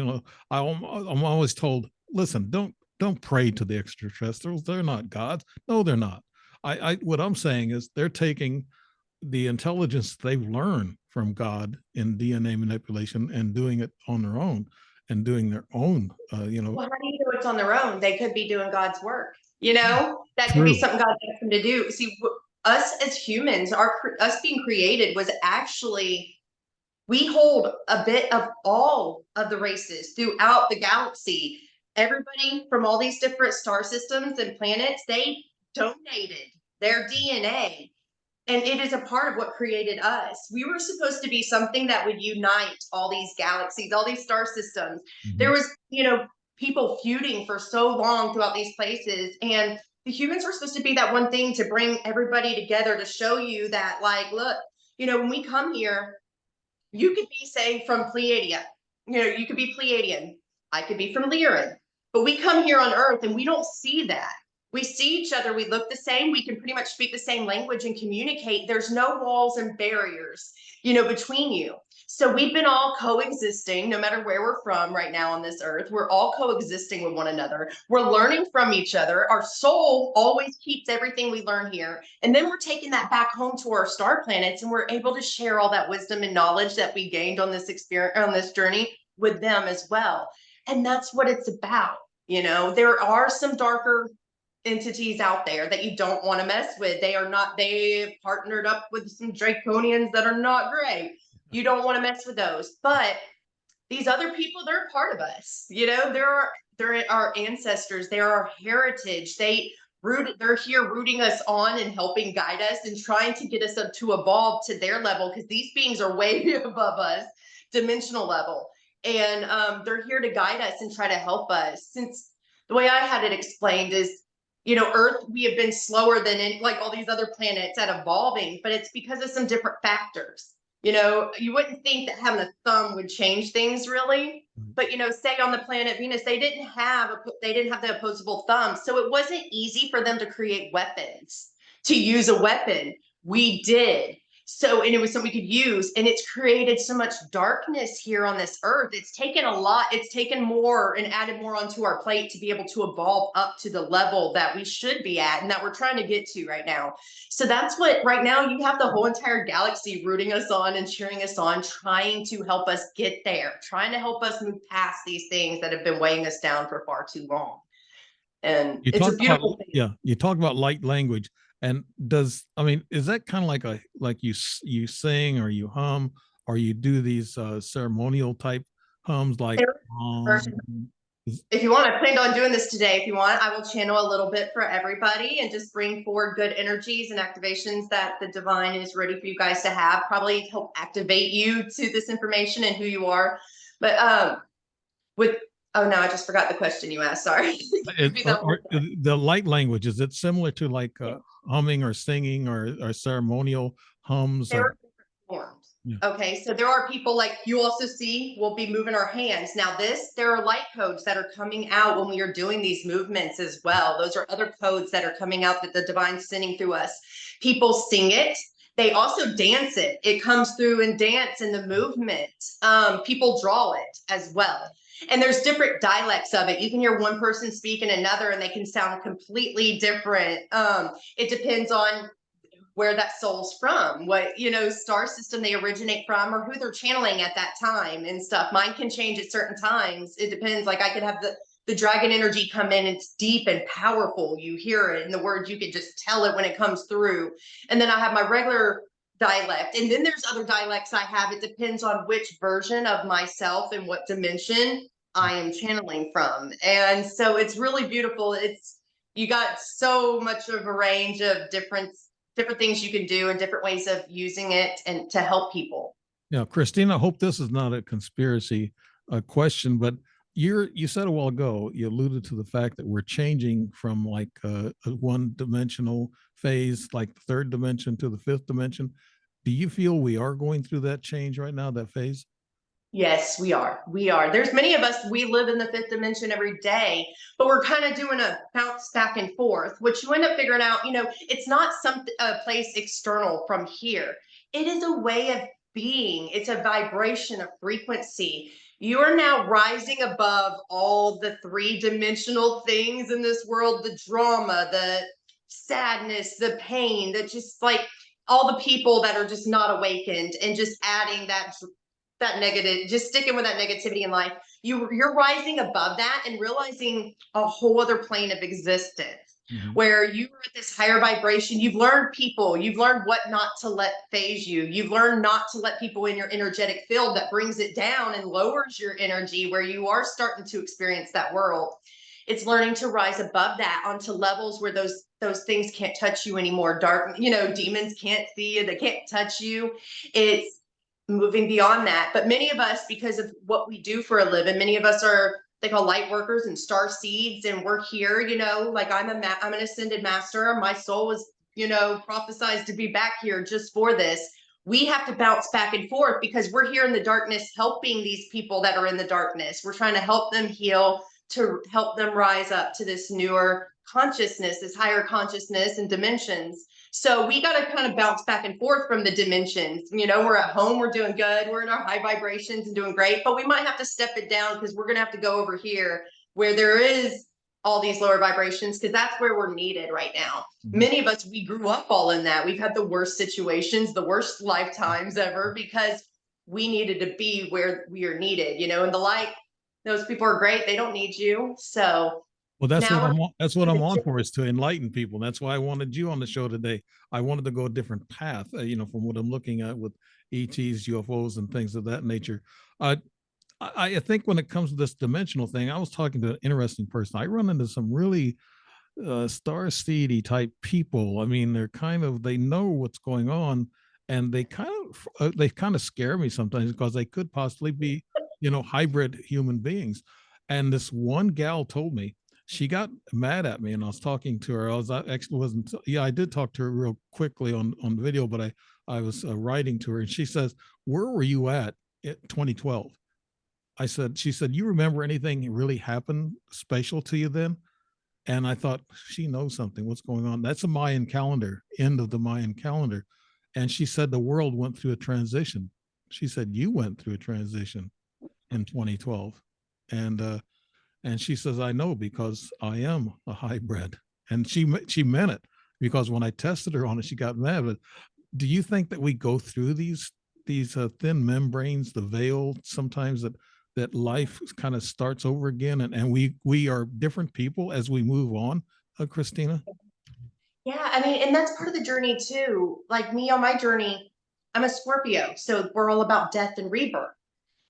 I'm always told, listen, don't pray to the extraterrestrials. They're not gods. No, they're not. I what I'm saying is they're taking the intelligence they've learned from God in DNA manipulation and doing it on their own and doing their own, Well, how do you know it's on their own? They could be doing God's work. You know, that could be true. something God asked them to do. See, us as humans, us being created was actually, we hold a bit of all of the races throughout the galaxy. Everybody from all these different star systems and planets, they donated their DNA. And it is a part of what created us. We were supposed to be something that would unite all these galaxies, all these star systems. Mhm. There was, people feuding for so long throughout these places. And the humans were supposed to be that one thing to bring everybody together, to show you that, like, look, when we come here, you could be, say, from Pleiadia. You could be Pleiadian. I could be from Lyran. But we come here on Earth and we don't see that. We see each other. We look the same. We can pretty much speak the same language and communicate. There's no walls and barriers, between you. So we've been all coexisting, no matter where we're from right now on this earth. We're all coexisting with one another. We're learning from each other. Our soul always keeps everything we learn here. And then we're taking that back home to our star planets, and we're able to share all that wisdom and knowledge that we gained on this experience, on this journey, with them as well. And that's what it's about. There are some darker entities out there that you don't want to mess with. They've partnered up with some draconians that are not great. You don't want to mess with those. But these other people, they're a part of us. They're our ancestors. They're our heritage. They're here rooting us on and helping guide us and trying to get us up to evolve to their level, because these beings are way above us, dimensional level. And they're here to guide us and try to help us. Since the way I had it explained is, Earth, we have been slower than like all these other planets at evolving, but it's because of some different factors. You wouldn't think that having a thumb would change things really, but say on the planet Venus, they didn't have the opposable thumb, so it wasn't easy for them to create weapons, to use a weapon. We did. So, and it was something we could use, and it's created so much darkness here on this earth. It's taken a lot. It's taken more and added more onto our plate to be able to evolve up to the level that we should be at and that we're trying to get to right now. So that's what, right now, you have the whole entire galaxy rooting us on and cheering us on, trying to help us get there, trying to help us move past these things that have been weighing us down for far too long. And You it's a talk about, beautiful thing. yeah, you talk about light language. And is that kind of like you sing or you hum or you do these ceremonial type hums like If you want, I planned on doing this today. If you want, I will channel a little bit for everybody and just bring forward good energies and activations that the divine is ready for you guys to have, probably help activate you to this information and who you are. But oh no, I just forgot the question you asked. Sorry. the light language, is it similar to like humming or singing or ceremonial hums? There are different forms. Yeah. Okay, so there are people, like you also see, we'll be moving our hands. Now there are light codes that are coming out when we are doing these movements as well. Those are other codes that are coming out that the divine's sending through us. People sing it. They also dance it. It comes through in dance in the movement. People draw it as well. And there's different dialects of it. You can hear one person speak and another, and they can sound completely different. It depends on where that soul's from, what, star system they originate from, or who they're channeling at that time and stuff. Mine can change at certain times. It depends. Like I could have the dragon energy come in. It's deep and powerful. You hear it in the words. You can just tell it when it comes through. And then I have my regular dialect. And then there's other dialects I have. It depends on which version of myself and what dimension I am channeling from. And so it's really beautiful. You got so much of a range of different things you can do and different ways of using it and to help people. Yeah, Christina, I hope this is not a conspiracy question, but you said a while ago, you alluded to the fact that we're changing from like a one-dimensional phase, like the third dimension to the fifth dimension. Do you feel we are going through that change right now, that phase? Yes, we are. We are. There's many of us, we live in the fifth dimension every day, but we're kind of doing a bounce back and forth, which you end up figuring out, it's not a place external from here. It is a way of being. It's a vibration, a frequency. You are now rising above all the three-dimensional things in this world, the drama, the sadness, the pain, that just like all the people that are just not awakened and just adding that negative, just sticking with that negativity in life. You're rising above that and realizing a whole other plane of existence, where you are at this higher vibration. You've learned people, you've learned what not to let phase you. You've learned not to let people in your energetic field that brings it down and lowers your energy, where you are starting to experience that world. It's learning to rise above that onto levels where those things can't touch you anymore. Dark, demons can't see you, they can't touch you. It's moving beyond that. But many of us, because of what we do for a living, many of us are, they call light workers and star seeds, and we're here, like I'm an ascended master. My soul was, prophesized to be back here just for this. We have to bounce back and forth because we're here in the darkness, helping these people that are in the darkness. We're trying to help them heal, to help them rise up to this newer consciousness, this higher consciousness and dimensions. So we got to kind of bounce back and forth from the dimensions. We're at home, we're doing good, we're in our high vibrations and doing great, but we might have to step it down because we're going to have to go over here where there is all these lower vibrations, because that's where we're needed right now. Many of us, we grew up all in that. We've had the worst situations, the worst lifetimes ever, because we needed to be where we are needed, and the light, those people are great. They don't need you. So well, that's what I'm on for, is to enlighten people. That's why I wanted you on the show today. I wanted to go a different path, from what I'm looking at with ETs, UFOs, and things of that nature. I think when it comes to this dimensional thing, I was talking to an interesting person. I run into some really star seedy type people. I mean, they know what's going on, and they kind of scare me sometimes because they could possibly be, hybrid human beings. And this one gal told me, she got mad at me, and I was talking to her. I actually wasn't. Yeah, I did talk to her real quickly on the video, but I was writing to her, and she says, "Where were you at 2012?" She said, "You remember anything really happened special to you then?" And I thought, she knows something. What's going on? That's a Mayan calendar, end of the Mayan calendar. And she said the world went through a transition. She said, you went through a transition in 2012. And she says, I know, because I am a hybrid. And she meant it, because when I tested her on it, she got mad. But do you think that we go through these thin membranes, the veil, sometimes that life kind of starts over again, and we are different people as we move on, Christina? Yeah, I mean, and that's part of the journey too. Like me on my journey, I'm a Scorpio, so we're all about death and rebirth.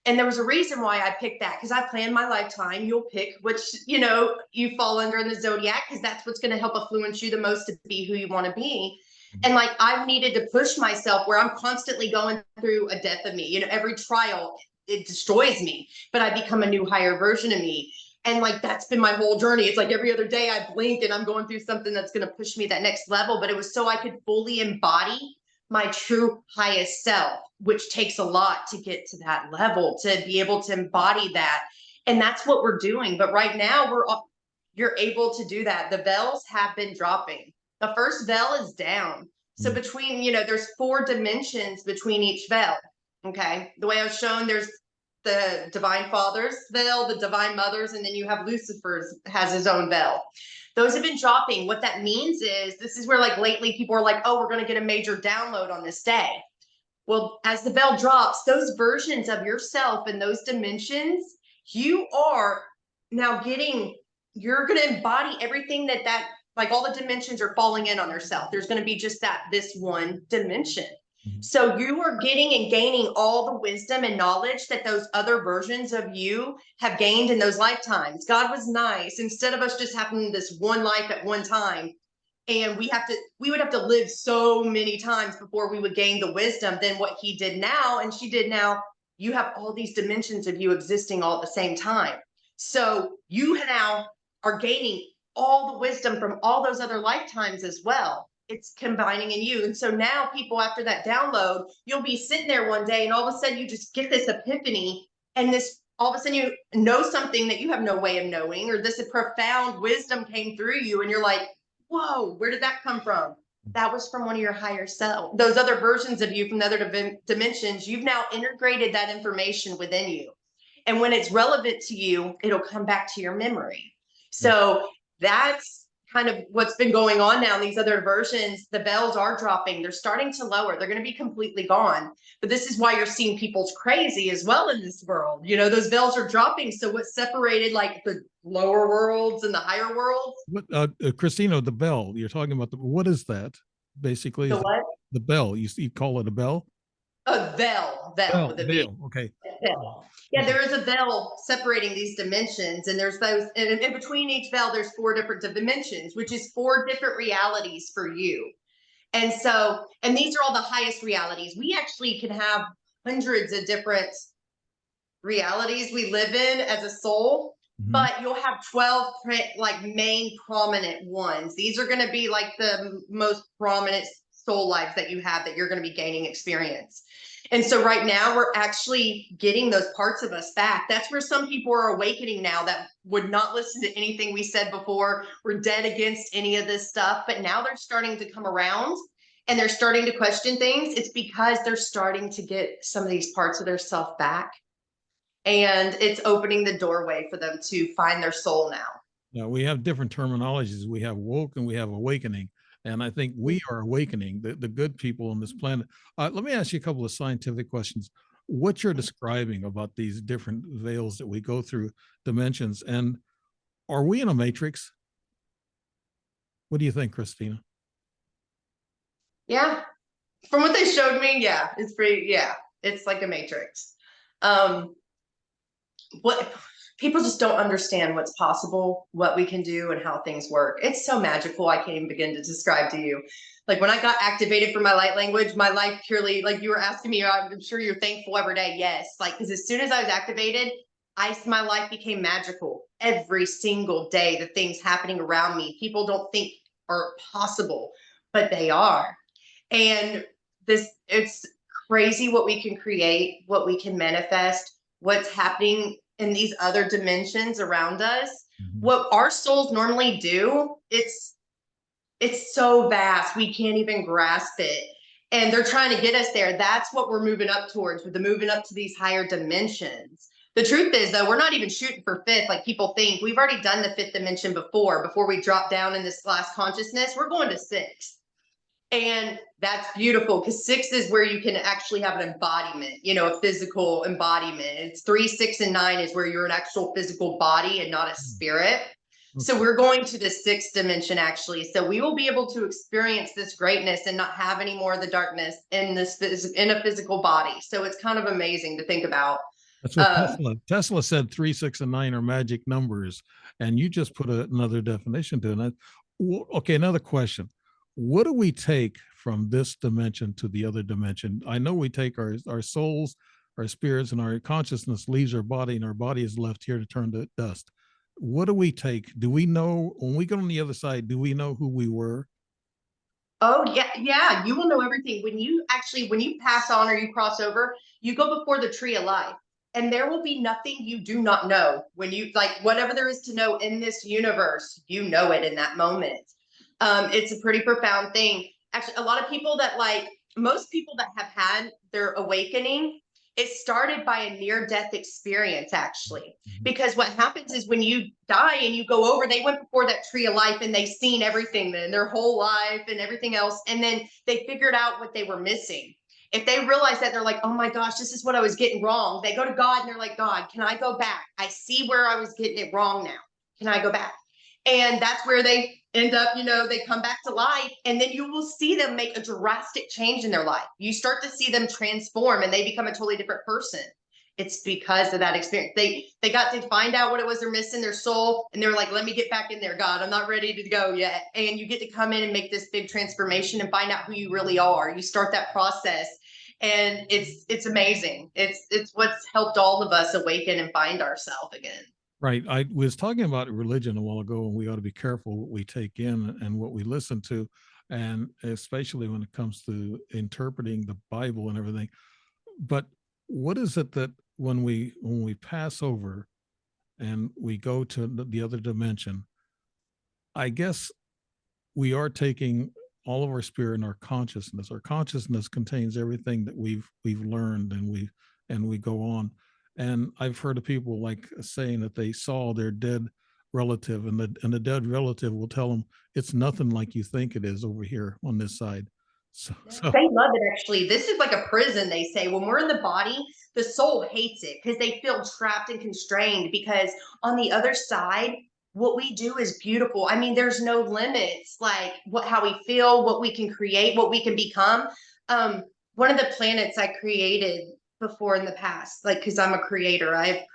And there was a reason why I picked that, because I planned my lifetime. You'll pick which, you fall under in the zodiac, because that's what's going to help influence you the most to be who you want to be. And like, I've needed to push myself where I'm constantly going through a death of me. Every trial, it destroys me, but I become a new higher version of me. And like, that's been my whole journey. It's like every other day I blink and I'm going through something that's going to push me that next level. But it was so I could fully embody my true highest self, which takes a lot to get to that level, to be able to embody that. And that's what we're doing. But right now you're able to do that. The veils have been dropping. The first veil is down. So between, there's 4 dimensions between each veil. Okay. The way I was shown, there's the divine father's veil, the divine mother's, and then you have Lucifer's has his own veil. Those have been dropping. What that means is, this is where like lately people are like, oh, we're going to get a major download on this day. Well, as the veil drops, those versions of yourself and those dimensions, you are now you're going to embody everything that like all the dimensions are falling in on yourself. There's going to be just this one dimension. Mhm. So you are getting and gaining all the wisdom and knowledge that those other versions of you have gained in those lifetimes. God was nice. Instead of us just having this one life at one time, and we would have to live so many times before we would gain the wisdom than what he did now and she did now. You have all these dimensions of you existing all at the same time. So you now are gaining all the wisdom from all those other lifetimes as well. It's combining in you. And so now people, after that download, you'll be sitting there one day and all of a sudden you just get this epiphany, and this all of a sudden you know something that you have no way of knowing, or this profound wisdom came through you and you're like, whoa, where did that come from? That was from one of your higher self. Those other versions of you from the other dimensions, you've now integrated that information within you. And when it's relevant to you, it'll come back to your memory. So that's kind of what's been going on now in these other versions. The bells are dropping. They're starting to lower. They're going to be completely gone. But this is why you're seeing people's crazy as well in this world. You know, those bells are dropping. So what's separated like the lower worlds and the higher worlds? What, Christina, the bell you're talking about, what is that? Basically, The is what? the bell, you call it a bell? A veil Bell, with a V. veil. Okay. Veil. Yeah, Okay. there is a veil separating these dimensions, and there's those, and in between each veil, there's 4 different dimensions, which is 4 different realities for you. And so, and these are all the highest realities. We actually can have hundreds of different realities we live in as a soul, Mhm. but you'll have 12 like main prominent ones. These are going to be like the most prominent soul lives that you have that you're going to be gaining experience. And so right now we're actually getting those parts of us back. That's where some people are awakening now that would not listen to anything we said before. We're dead against any of this stuff, but now they're starting to come around and they're starting to question things. It's because they're starting to get some of these parts of their self back, and it's opening the doorway for them to find their soul now. Yeah, we have different terminologies. We have woke and we have awakening. And I think we are awakening, the good people on this planet. Let me ask you a couple of scientific questions. What you're describing about these different veils that we go through, dimensions, and are we in a matrix? What do you think, Christina? Yeah, from what they showed me, yeah, it's pretty, yeah, it's like a matrix. um what People just don't understand what's possible, what we can do, and how things work. It's so magical. I can't even begin to describe to you. Like when I got activated for my light language, my life purely, like you were asking me, I'm sure you're thankful every day. Yes. Like, because as soon as I was activated, my life became magical every single day. The things happening around me, people don't think are possible, but they are. And it's crazy what we can create, what we can manifest, what's happening in these other dimensions around us. Mhm. What our souls normally do, it's so vast we can't even grasp it, and they're trying to get us there. That's what we're moving up towards, with the moving up to these higher dimensions. The truth is though, we're not even shooting for 5th like people think. We've already done the 5th dimension before we drop down in this last consciousness. We're going to 6th. And that's beautiful, because 6 is where you can actually have an embodiment, you know, a physical embodiment. It's 3, 6, and 9 is where you're an actual physical body and not a spirit. So Okay. we're going to the 6th dimension actually. So we will be able to experience this greatness and not have any more of the darkness in in a physical body. So it's kind of amazing to think about. That's what Um, Tesla said. 3, 6, and 9 are magic numbers, and you just put another definition to it. Okay, another question: what do we take from this dimension to the other dimension? I know we take our souls, our spirits, and our consciousness leaves our body, and our body is left here to turn to dust. What do we take? Do we know when we go on the other side? Do we know who we were? Oh yeah, yeah. You will know everything when you pass on or you cross over. You go before the tree of life, and there will be nothing you do not know. When you, like, whatever there is to know in this universe, you know it in that moment. It's a pretty profound thing. Actually, a lot of people that, like, most people that have had their awakening, it started by a near-death experience, actually. Mhm. Because what happens is when you die and you go over, they went before that tree of life and they've seen everything, then their whole life and everything else. And then they figured out what they were missing. If they realize that, they're like, oh my gosh, this is what I was getting wrong. They go to God and they're like, God, can I go back? I see where I was getting it wrong now. Can I go back? And that's where they end up, they come back to life, and then you will see them make a drastic change in their life. You start to see them transform and they become a totally different person. It's because of that experience. They got to find out what it was they're missing, their soul, and they're like, let me get back in there, God. I'm not ready to go yet. And you get to come in and make this big transformation and find out who you really are. You start that process, and it's amazing. It's what's helped all of us awaken and find ourselves again. Right. I was talking about religion a while ago, and we ought to be careful what we take in and what we listen to, and especially when it comes to interpreting the Bible and everything. But what is it that when we pass over and we go to the other dimension, I guess we are taking all of our spirit and our consciousness. Our consciousness contains everything that we've learned, and we go on. And I've heard of people like saying that they saw their dead relative, and the dead relative will tell them it's nothing like you think it is over here on this side. So They love it, actually. This is like a prison, they say. When we're in the body, the soul hates it because they feel trapped and constrained, because on the other side, what we do is beautiful. I mean, there's no limits, like how we feel, what we can create, what we can become. One of the planets I created before in the past, like, because I'm a creator, I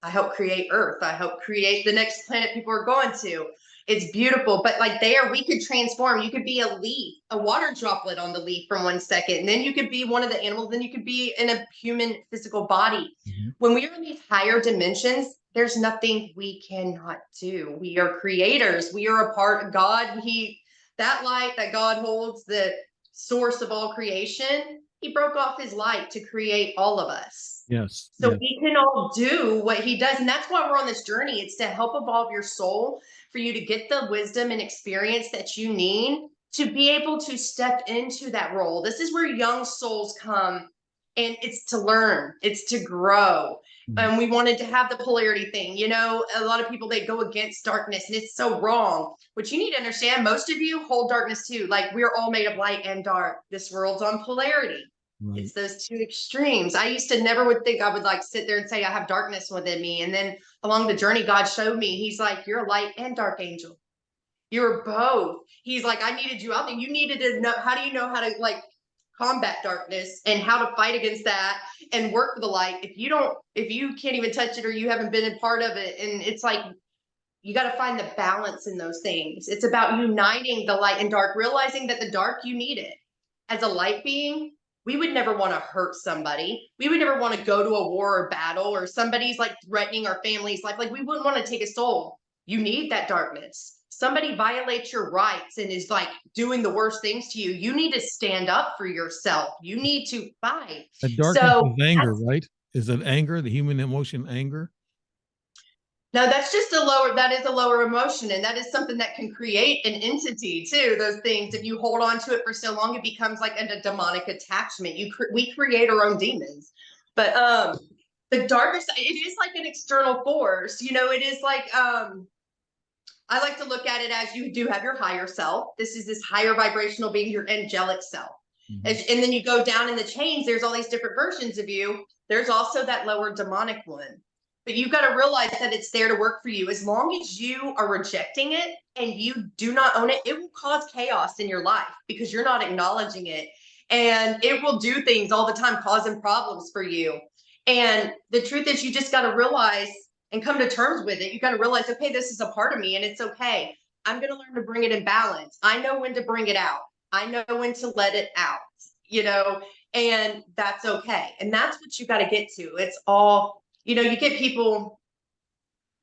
help create Earth. I help create the next planet people are going to. It's beautiful, but like there, we could transform. You could be a leaf, a water droplet on the leaf for 1 second, and then you could be one of the animals, then you could be in a human physical body. Mm-hmm. When we are in these higher dimensions, there's nothing we cannot do. We are creators. We are a part of God. That light that God holds, the source of all creation, he broke off his light to create all of us. Yes. So yes, we can all do what he does. And that's why we're on this journey. It's to help evolve your soul, for you to get the wisdom and experience that you need to be able to step into that role. This is where young souls come, and it's to learn, it's to grow. And we wanted to have the polarity thing. A lot of people, they go against darkness, and it's so wrong. What you need to understand, most of you hold darkness too. Like, we're all made of light and dark. This world's on polarity. Right. It's those two extremes. I used to never would think I would like sit there and say I have darkness within me. And then along the journey, God showed me, he's like, you're a light and dark angel. You're both. He's like, I needed you out there. You needed to know, how do you know how to like combat darkness and how to fight against that and work for the light? If you can't even touch it, or you haven't been a part of it. And it's like, you got to find the balance in those things. It's about uniting the light and dark, realizing that the dark, you need it. As a light being, we would never want to hurt somebody. We would never want to go to a war or battle, or somebody's like threatening our family's life. Like, we wouldn't want to take a soul. You need that darkness. Somebody violates your rights and is like doing the worst things to you. You need to stand up for yourself. You need to fight. The darkness is anger, right? Is it anger, the human emotion, anger? No, that's just that is a lower emotion. And that is something that can create an entity too. Those things, if you hold on to it for so long, it becomes like a demonic attachment. We create our own demons. But the darkness, it is like an external force. It is like, I like to look at it as, you do have your higher self. This is this higher vibrational being, your angelic self. Mm-hmm. And then you go down in the chains, there's all these different versions of you. There's also that lower demonic one. But you've got to realize that it's there to work for you. As long as you are rejecting it and you do not own it, it will cause chaos in your life because you're not acknowledging it. And it will do things all the time, causing problems for you. And the truth is, you just got to realize and come to terms with it. You got to realize, okay, this is a part of me and it's okay. I'm going to learn to bring it in balance. I know when to bring it out. I know when to let it out, and that's okay. And that's what you got to get to. It's all, you get people,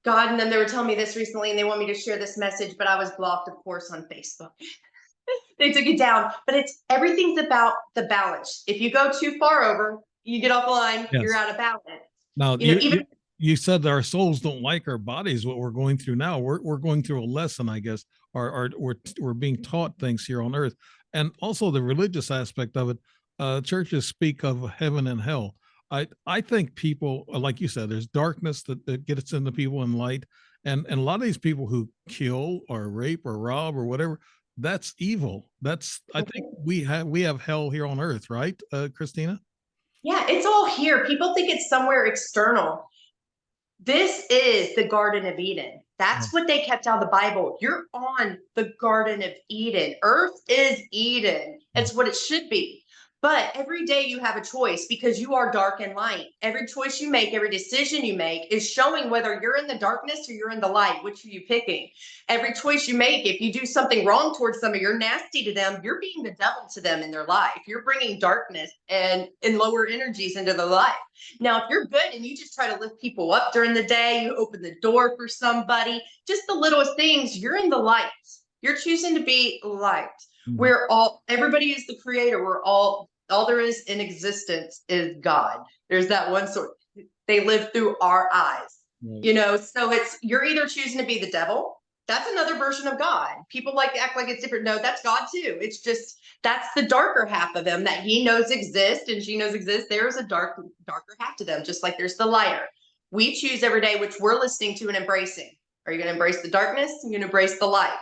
God, and then they were telling me this recently, and they want me to share this message, but I was blocked, of course, on Facebook. They took it down, but everything's about the balance. If you go too far over, you get off the line, yes, you're out of balance. Now, you said that our souls don't like our bodies, what we're going through now. We're going through a lesson, I guess, or we're being taught things here on earth. And also the religious aspect of it. Churches speak of heaven and hell. I think people, like you said, there's darkness that gets into people and light. And a lot of these people who kill or rape or rob or whatever, that's evil. I think we have hell here on earth, right, Christina? Yeah, it's all here. People think it's somewhere external. This is the Garden of Eden. That's what they kept out of the Bible. You're on the Garden of Eden. Earth is Eden. It's what it should be. But every day you have a choice because you are dark and light. Every choice you make, every decision you make is showing whether you're in the darkness or you're in the light. Which are you picking? Every choice you make, if you do something wrong towards somebody, you're nasty to them, you're being the devil to them in their life. You're bringing darkness and lower energies into their life. Now, if you're good and you just try to lift people up during the day, you open the door for somebody, just the littlest things, you're in the light. You're choosing to be light. We're all, everybody is the creator. We're all there is in existence is God. There's that one sort. They live through our eyes, you know, so it's, you're either choosing to be the devil. That's another version of God. People like to act like it's different. No, that's God too. It's just, that's the darker half of him that he knows exists and she knows exists. There's a darker half to them, just like there's the lighter. We choose every day which we're listening to and embracing. Are you going to embrace the darkness? You're going to embrace the light.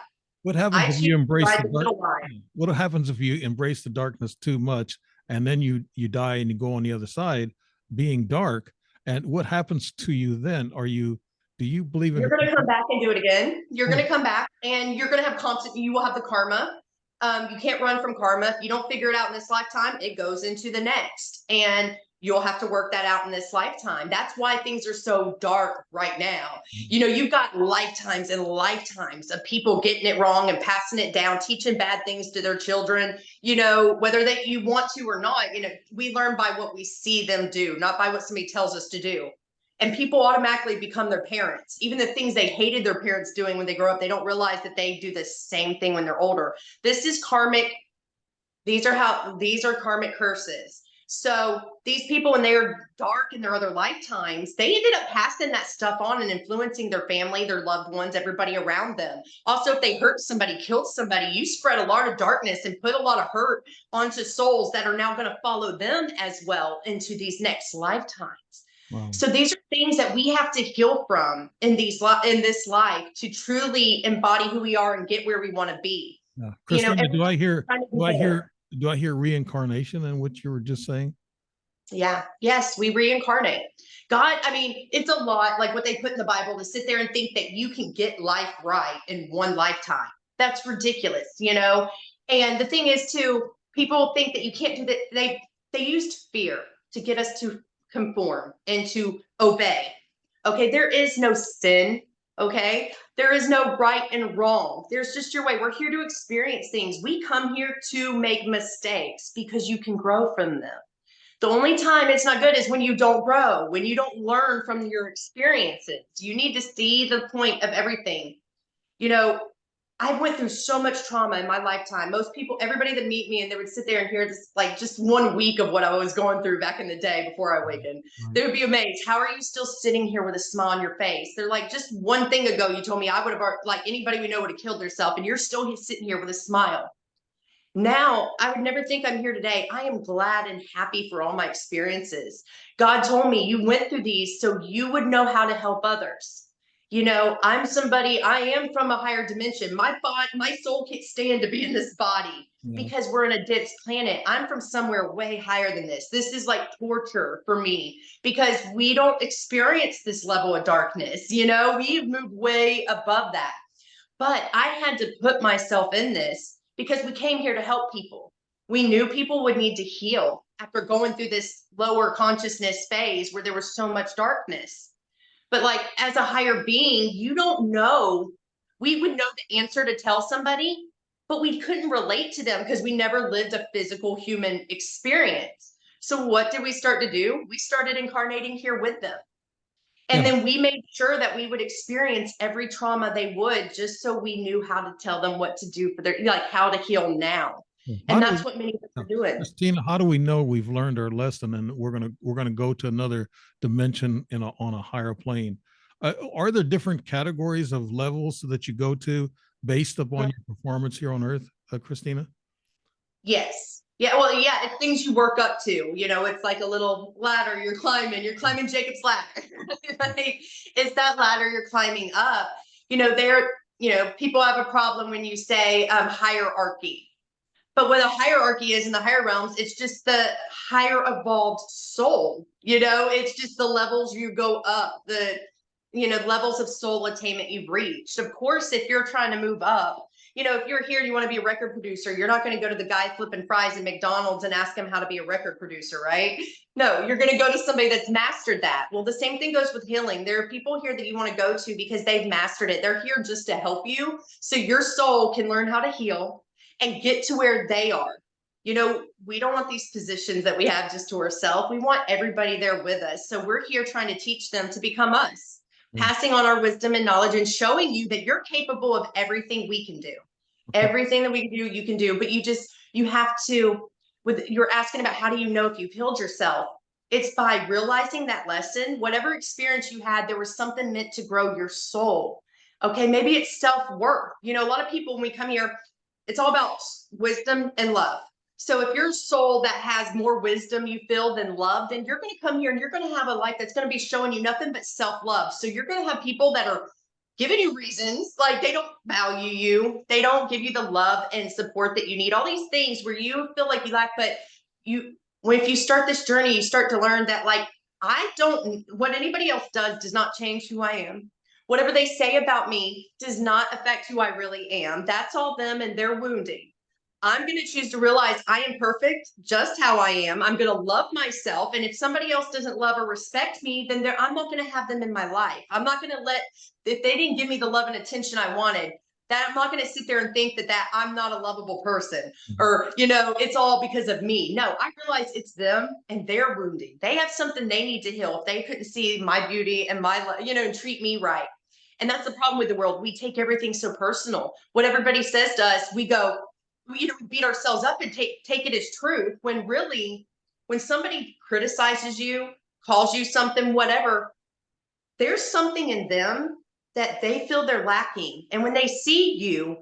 What happens if you embrace the dark? What happens if you embrace the darkness too much, and then you die and you go on the other side, being dark? And what happens to you then? Do you believe in? You're going to come back and do it again. You're going to come back, and you're going to have constant. You will have the karma. You can't run from karma. If you don't figure it out in this lifetime, it goes into the next, and you'll have to work that out in this lifetime. That's why things are so dark right now. You know, you've got lifetimes and lifetimes of people getting it wrong and passing it down, teaching bad things to their children, you know, whether you want to or not. You know, we learn by what we see them do, not by what somebody tells us to do. And people automatically become their parents. Even the things they hated their parents doing when they grow up, they don't realize that they do the same thing when they're older. This is karmic. These are karmic curses. So these people, when they are dark in their other lifetimes, they ended up passing that stuff on and influencing their family, their loved ones, everybody around them. Also, if they hurt somebody, killed somebody, you spread a lot of darkness and put a lot of hurt onto souls that are now going to follow them as well into these next lifetimes. Wow. So these are things that we have to heal from in this life to truly embody who we are and get where we want to be. Yeah. Christina, you know, do I hear reincarnation in what you were just saying? Yeah. Yes, we reincarnate. God, I mean, it's a lot like what they put in the Bible to sit there and think that you can get life right in one lifetime. That's ridiculous, you know? And the thing is too, people think that you can't do that. They used fear to get us to conform and to obey. Okay. There is no sin. Okay. There is no right and wrong. There's just your way. We're here to experience things. We come here to make mistakes because you can grow from them. The only time it's not good is when you don't grow, when you don't learn from your experiences. You need to see the point of everything. You know, I went through so much trauma in my lifetime. Most people, everybody that meet me and they would sit there and hear this, like just 1 week of what I was going through back in the day before I awakened. They would be amazed. How are you still sitting here with a smile on your face? They're like, just one thing ago, you told me I would have, like anybody we know would have killed themselves, and you're still sitting here with a smile. Now, I would never think I'm here today. I am glad and happy for all my experiences. God told me you went through these so you would know how to help others. You know, I am from a higher dimension. My soul can't stand to be in this body because we're in a dense planet. I'm from somewhere way higher than this. This is like torture for me because we don't experience this level of darkness. You know, we've moved way above that. But I had to put myself in this because we came here to help people. We knew people would need to heal after going through this lower consciousness phase where there was so much darkness. But like as a higher being, you don't know. We would know the answer to tell somebody, but we couldn't relate to them because we never lived a physical human experience. So what did we start to do? We started incarnating here with them. And then we made sure that we would experience every trauma they would, just so we knew how to tell them what to do for their, like how to heal now. And that's what many of us are doing. Christina, how do we know we've learned our lesson and we're gonna go to another dimension on a higher plane? Are there different categories of levels that you go to based upon your performance here on Earth, Christina? Yes. Yeah. Well, yeah, it's things you work up to. You know, it's like a little ladder you're climbing. You're climbing Jacob's ladder. Like, it's that ladder you're climbing up. You know, people have a problem when you say hierarchy. But what a hierarchy is in the higher realms, it's just the higher evolved soul. You know, it's just the levels you go up. levels of soul attainment you've reached. Of course, if you're trying to move up, if you're here and you want to be a record producer, you're not going to go to the guy flipping fries at McDonald's and ask him how to be a record producer, right? No, you're going to go to somebody that's mastered that. Well, the same thing goes with healing. There are people here that you want to go to because they've mastered it. They're here just to help you so your soul can learn how to heal and get to where they are. We don't want these positions that we have just to ourselves. We want everybody there with us. So we're here trying to teach them to become us, passing on our wisdom and knowledge and showing you that you're capable of everything we can do. Everything that we can do, you can do. But you have to, you're asking about how do you know if you've healed yourself? It's by realizing that lesson, whatever experience you had, there was something meant to grow your soul. Okay, maybe it's self-worth. A lot of people, when we come here, it's all about wisdom and love. So if you're a soul that has more wisdom you feel than love, then you're going to come here and you're going to have a life that's going to be showing you nothing but self-love. So you're going to have people that are giving you reasons, like they don't value you. They don't give you the love and support that you need. All these things where you feel like you lack, but if you start this journey, you start to learn that what anybody else does not change who I am. Whatever they say about me does not affect who I really am. That's all them and their wounding. I'm going to choose to realize I am perfect just how I am. I'm going to love myself. And if somebody else doesn't love or respect me, then I'm not going to have them in my life. I'm not going to if they didn't give me the love and attention I wanted, that I'm not going to sit there and think that I'm not a lovable person or, it's all because of me. No, I realize it's them and their wounding. They have something they need to heal if they couldn't see my beauty and and treat me right. And that's the problem with the world. We take everything so personal. What everybody says to us, we go, we beat ourselves up and take it as truth, when really, when somebody criticizes you, calls you something, whatever, there's something in them that they feel they're lacking. And when they see you,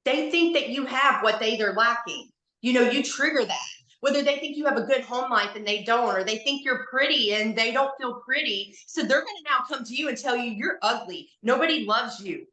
they think that you have what they're lacking. You trigger that. Whether they think you have a good home life and they don't, or they think you're pretty and they don't feel pretty. So they're going to now come to you and tell you you're ugly. Nobody loves you.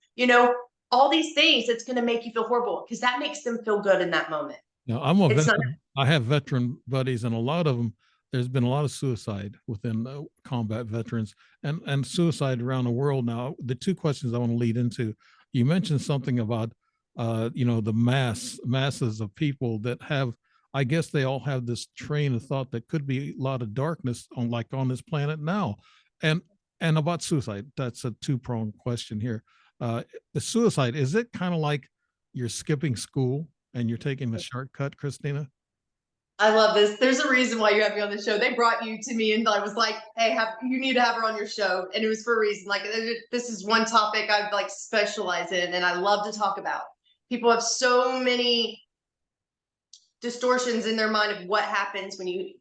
All these things that's going to make you feel horrible because that makes them feel good in that moment. Now, I'm a veteran. I have veteran buddies, and a lot of them, there's been a lot of suicide within combat veterans and suicide around the world. Now, the two questions I want to lead into, you mentioned something about, the masses of people that have, I guess they all have this train of thought that could be a lot of darkness on this planet now. And about suicide, that's a two-pronged question here. The suicide, is it kind of like you're skipping school and you're taking the shortcut, Christina? I love this. There's a reason why you have me on the show. They brought you to me and I was like, hey, you need to have her on your show. And it was for a reason. Like, this is one topic I've specialized in and I love to talk about. People have so many distortions in their mind of what happens when you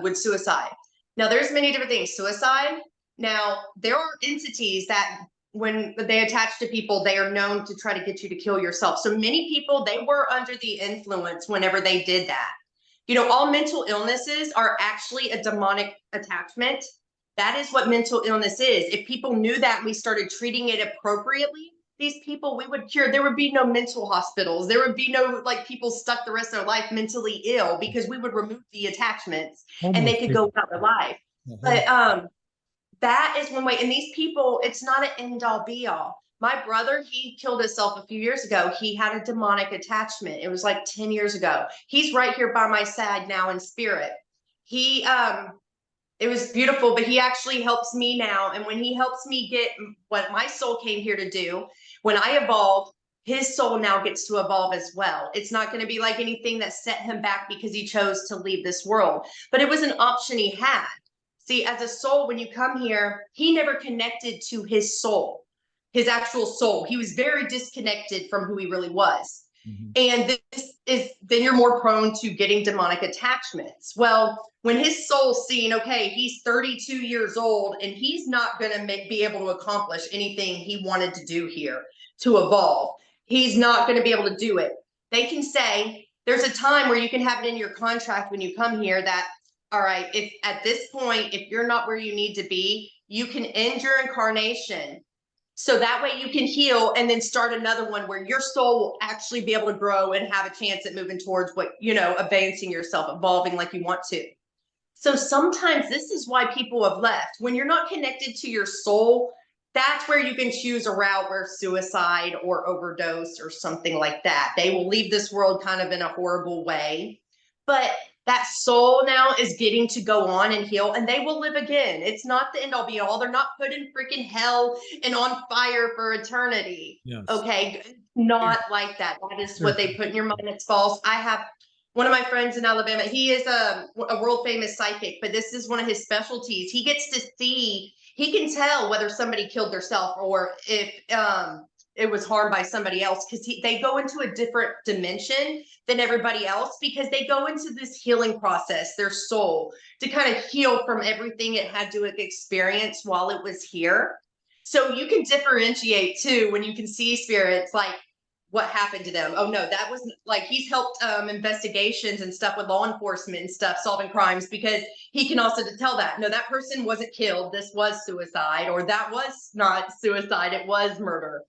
with suicide. Now, there's many different things. Suicide. Now, there are entities that when they attach to people, they are known to try to get you to kill yourself. So many people, they were under the influence whenever they did that. All mental illnesses are actually a demonic attachment. That is what mental illness is. If people knew that and we started treating it appropriately, these people we would cure. There would be no mental hospitals. There would be no people stuck the rest of their life mentally ill because we would remove the attachments and they could go about their life. But that is one way. And these people, it's not an end all be all. My brother, he killed himself a few years ago. He had a demonic attachment. It was 10 years ago. He's right here by my side now in spirit. It was beautiful, but he actually helps me now. And when he helps me get what my soul came here to do, when I evolve, his soul now gets to evolve as well. It's not going to be like anything that set him back because he chose to leave this world, but it was an option he had. See, as a soul, when you come here, he never connected to his soul, his actual soul. He was very disconnected from who he really was. Mm-hmm. And then you're more prone to getting demonic attachments. Well, when his soul's seeing, okay, he's 32 years old and he's not going to be able to accomplish anything he wanted to do here to evolve. He's not going to be able to do it. They can say, there's a time where you can have it in your contract when you come here that, all right, if at this point, if you're not where you need to be, you can end your incarnation. So that way you can heal and then start another one where your soul will actually be able to grow and have a chance at moving towards what, advancing yourself, evolving like you want to. So sometimes this is why people have left. When you're not connected to your soul, that's where you can choose a route where suicide or overdose or something like that. They will leave this world kind of in a horrible way. But that soul now is getting to go on and heal, and they will live again. It's not the end all be all. They're not put in freaking hell and on fire for eternity. Yes. Okay. Not like that. That is Sure. what they put in your mind. It's false. I have one of my friends in Alabama. He is a world famous psychic, but this is one of his specialties. He gets to see, he can tell whether somebody killed themselves or if it was harmed by somebody else, because they go into a different dimension than everybody else, because they go into this healing process, their soul, to kind of heal from everything it had to experience while it was here. So you can differentiate too when you can see spirits, like what happened to them. Oh no, that was like, he's helped investigations and stuff with law enforcement and stuff, solving crimes, because he can also tell that no, that person wasn't killed, this was suicide, or that was not suicide, it was murder.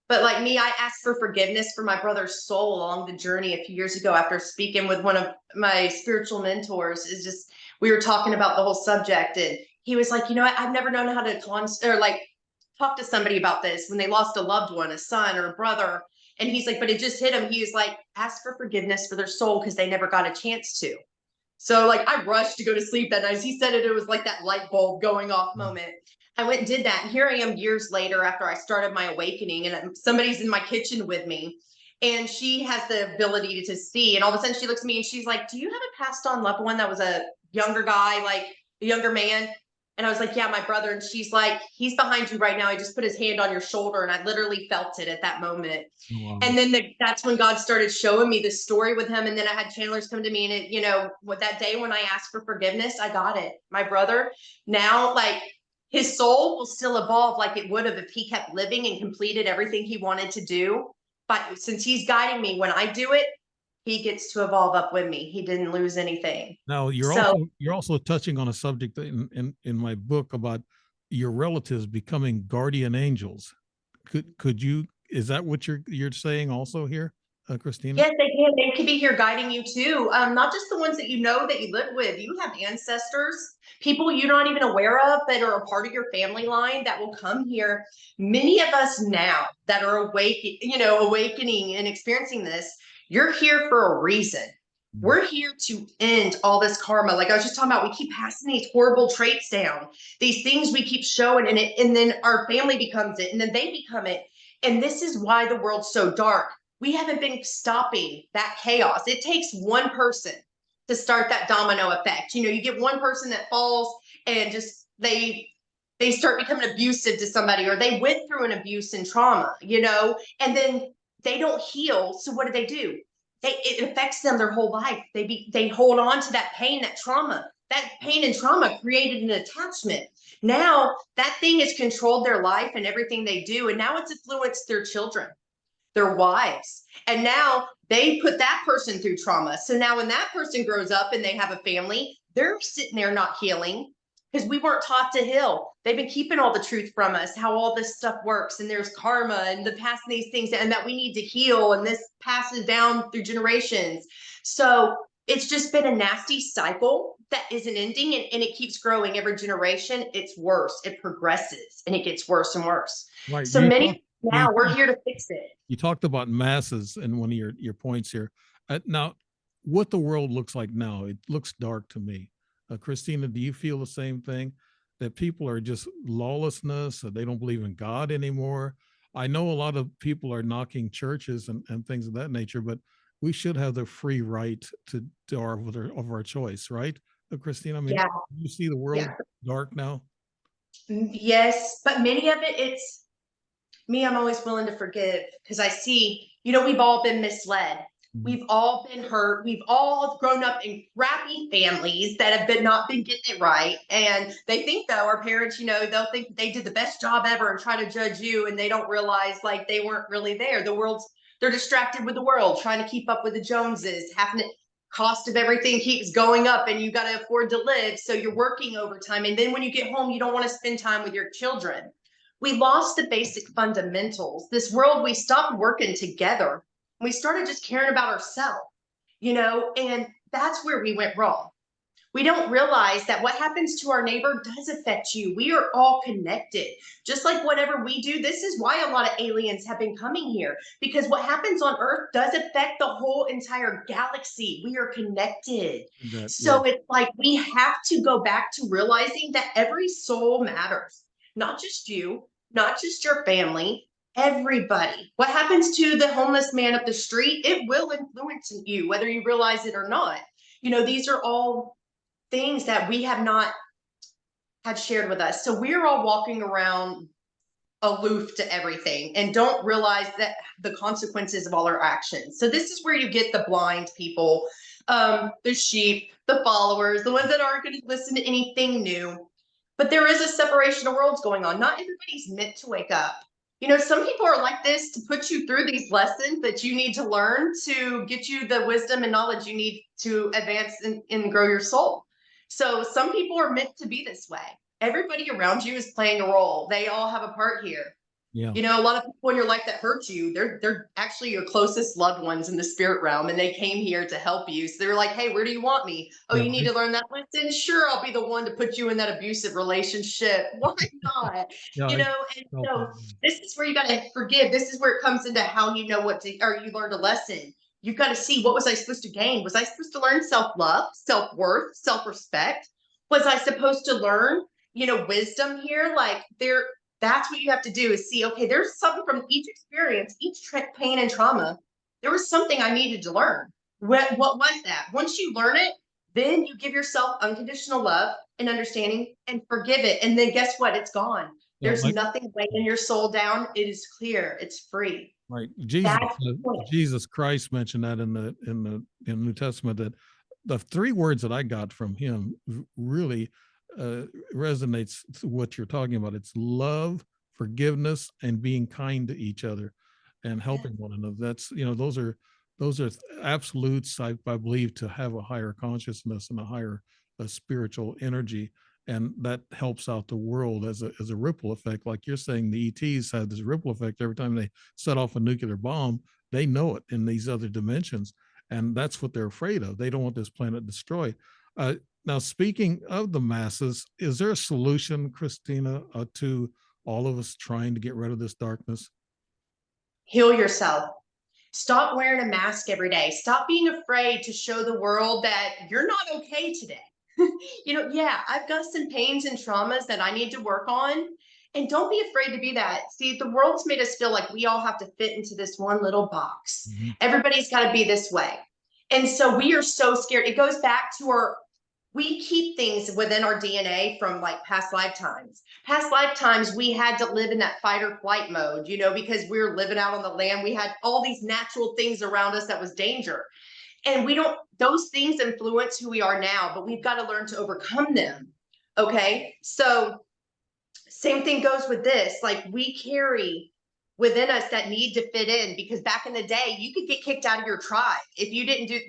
But like me, I asked for forgiveness for my brother's soul along the journey a few years ago after speaking with one of my spiritual mentors. Is just, we were talking about the whole subject, and he was like, you know, I've never known how to talk to somebody about this when they lost a loved one, a son or a brother. And he's like, but it just hit him. He was like, ask for forgiveness for their soul because they never got a chance to. So like I rushed to go to sleep that night. As he said it, it was like that light bulb going off moment. I went and did that. And here I am years later after I started my awakening, and somebody's in my kitchen with me, and she has the ability to see. And all of a sudden she looks at me and she's like, do you have a passed on loved one that was a younger guy, like a younger man? And I was like, yeah, my brother. And she's like, he's behind you right now. He just put his hand on your shoulder. And I literally felt it at that moment. Wow. And then that's when God started showing me the story with him. And then I had channelers come to me, and it, you know, what that day when I asked for forgiveness, I got it. My brother now, like, his soul will still evolve like it would have if he kept living and completed everything he wanted to do. But since he's guiding me when I do it, he gets to evolve up with me. He didn't lose anything. Now So you're also touching on a subject in my book about your relatives becoming guardian angels. Could you, is that what you're saying also here, Christina? yes, they can. They could be here guiding you too. Not just the ones that you know that you live with. You have ancestors, people you're not even aware of that are a part of your family line that will come here. Many of us now that are awake, you know, awakening and experiencing this, you're here for a reason. We're here to end all this karma. Like I was just talking about, we keep passing these horrible traits down, these things we keep showing in it, and then our family becomes it, and then they become it. And this is why the world's so dark. We haven't been stopping that chaos. It takes one person to start that domino effect. You know, you get one person that falls and just they start becoming abusive to somebody, or they went through an abuse and trauma, you know, and then they don't heal. So what do? It affects them their whole life. They hold on to that pain, that trauma. That pain and trauma created an attachment. Now that thing has controlled their life and everything they do, and now it's influenced their children, their wives. And now they put that person through trauma. So now when that person grows up and they have a family, they're sitting there not healing because we weren't taught to heal. They've been keeping all the truth from us, how all this stuff works, and there's karma and the passing these things, and that we need to heal, and this passes down through generations. So it's just been a nasty cycle that isn't ending, and it keeps growing every generation. It's worse. It progresses and it gets worse and worse. Right. So many now we're here to fix it. You talked about masses in one of your points here. Now, what the world looks like now, it looks dark to me. Christina, do you feel the same thing? That people are just lawlessness, or they don't believe in God anymore? I know a lot of people are knocking churches and things of that nature, but we should have the free right to of our choice, right? Christina, I mean, Yeah. you see the world dark now? Yes, but many of it's me. I'm always willing to forgive because I see, you know, we've all been misled. We've all been hurt. We've all grown up in crappy families that have not been getting it right. And they think though, our parents, you know, they'll think they did the best job ever and try to judge you. And they don't realize like they weren't really there. They're distracted with the world, trying to keep up with the Joneses, having to, cost of everything keeps going up and you got to afford to live. So you're working overtime. And then when you get home, you don't want to spend time with your children. We lost the basic fundamentals. This world, we stopped working together. We started just caring about ourselves, you know, and that's where we went wrong. We don't realize that what happens to our neighbor does affect you. We are all connected. Just like whatever we do, this is why a lot of aliens have been coming here, because what happens on Earth does affect the whole entire galaxy. We are connected. That, yeah. So it's like we have to go back to realizing that every soul matters, not just you, not just your family, everybody. What happens to the homeless man up the street, it will influence you, whether you realize it or not. These are all things that we have not had shared with us. So we're all walking around aloof to everything and don't realize that the consequences of all our actions. So this is where you get the blind people, the sheep, the followers, the ones that aren't going to listen to anything new. But there is a separation of worlds going on. Not everybody's meant to wake up. Some people are like this to put you through these lessons that you need to learn to get you the wisdom and knowledge you need to advance and grow your soul. So some people are meant to be this way. Everybody around you is playing a role. They all have a part here. Yeah. A lot of people in your life that hurt you, they're actually your closest loved ones in the spirit realm, and they came here to help you. So they're like, hey, where do you want me? Oh, Yeah, you need to learn that lesson? Sure, I'll be the one to put you in that abusive relationship. Why not? yeah, And so this is where you got to forgive. This is where it comes into how you know or you learned a lesson. You've got to see, what was I supposed to gain? Was I supposed to learn self-love, self-worth, self-respect? Was I supposed to learn, wisdom here? That's what you have to do, is see, okay, there's something from each experience, each pain and trauma. There was something I needed to learn. What was that? Once you learn it, then you give yourself unconditional love and understanding and forgive it. And then guess what? It's gone. yeah, There's nothing weighing your soul down. It is clear. It's free. right. That's the point. Jesus Christ mentioned that in the New Testament, that the three words that I got from him really resonates to what you're talking about. It's love, forgiveness, and being kind to each other and helping one another. That's, those are absolutes, I believe, to have a higher consciousness and a higher spiritual energy. And that helps out the world as a ripple effect. Like you're saying, the ETs have this ripple effect. Every time they set off a nuclear bomb, they know it in these other dimensions. And that's what they're afraid of. They don't want this planet destroyed. Now, speaking of the masses, is there a solution, Christina, to all of us trying to get rid of this darkness? Heal yourself. Stop wearing a mask every day. Stop being afraid to show the world that you're not okay today. Yeah, I've got some pains and traumas that I need to work on. And don't be afraid to be that. See, the world's made us feel like we all have to fit into this one little box. Mm-hmm. Everybody's got to be this way. And so we are so scared. It goes back to we keep things within our DNA from past lifetimes. Past lifetimes, we had to live in that fight or flight mode, because we were living out on the land. We had all these natural things around us that was danger. And those things influence who we are now, but we've got to learn to overcome them. Okay. So same thing goes with this. We carry within us that need to fit in, because back in the day, you could get kicked out of your tribe. If you didn't do,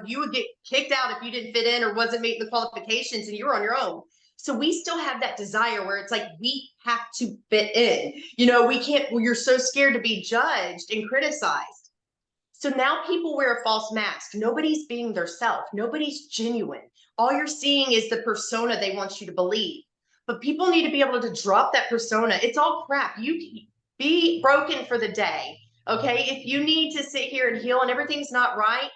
you would get kicked out if you didn't fit in or wasn't meeting the qualifications and you were on your own. So we still have that desire where it's we have to fit in, we can't, you're so scared to be judged and criticized. So now people wear a false mask. Nobody's being their self. Nobody's genuine. All you're seeing is the persona they want you to believe. But people need to be able to drop that persona. It's all crap. You be broken for the day. Okay. If you need to sit here and heal and everything's not right,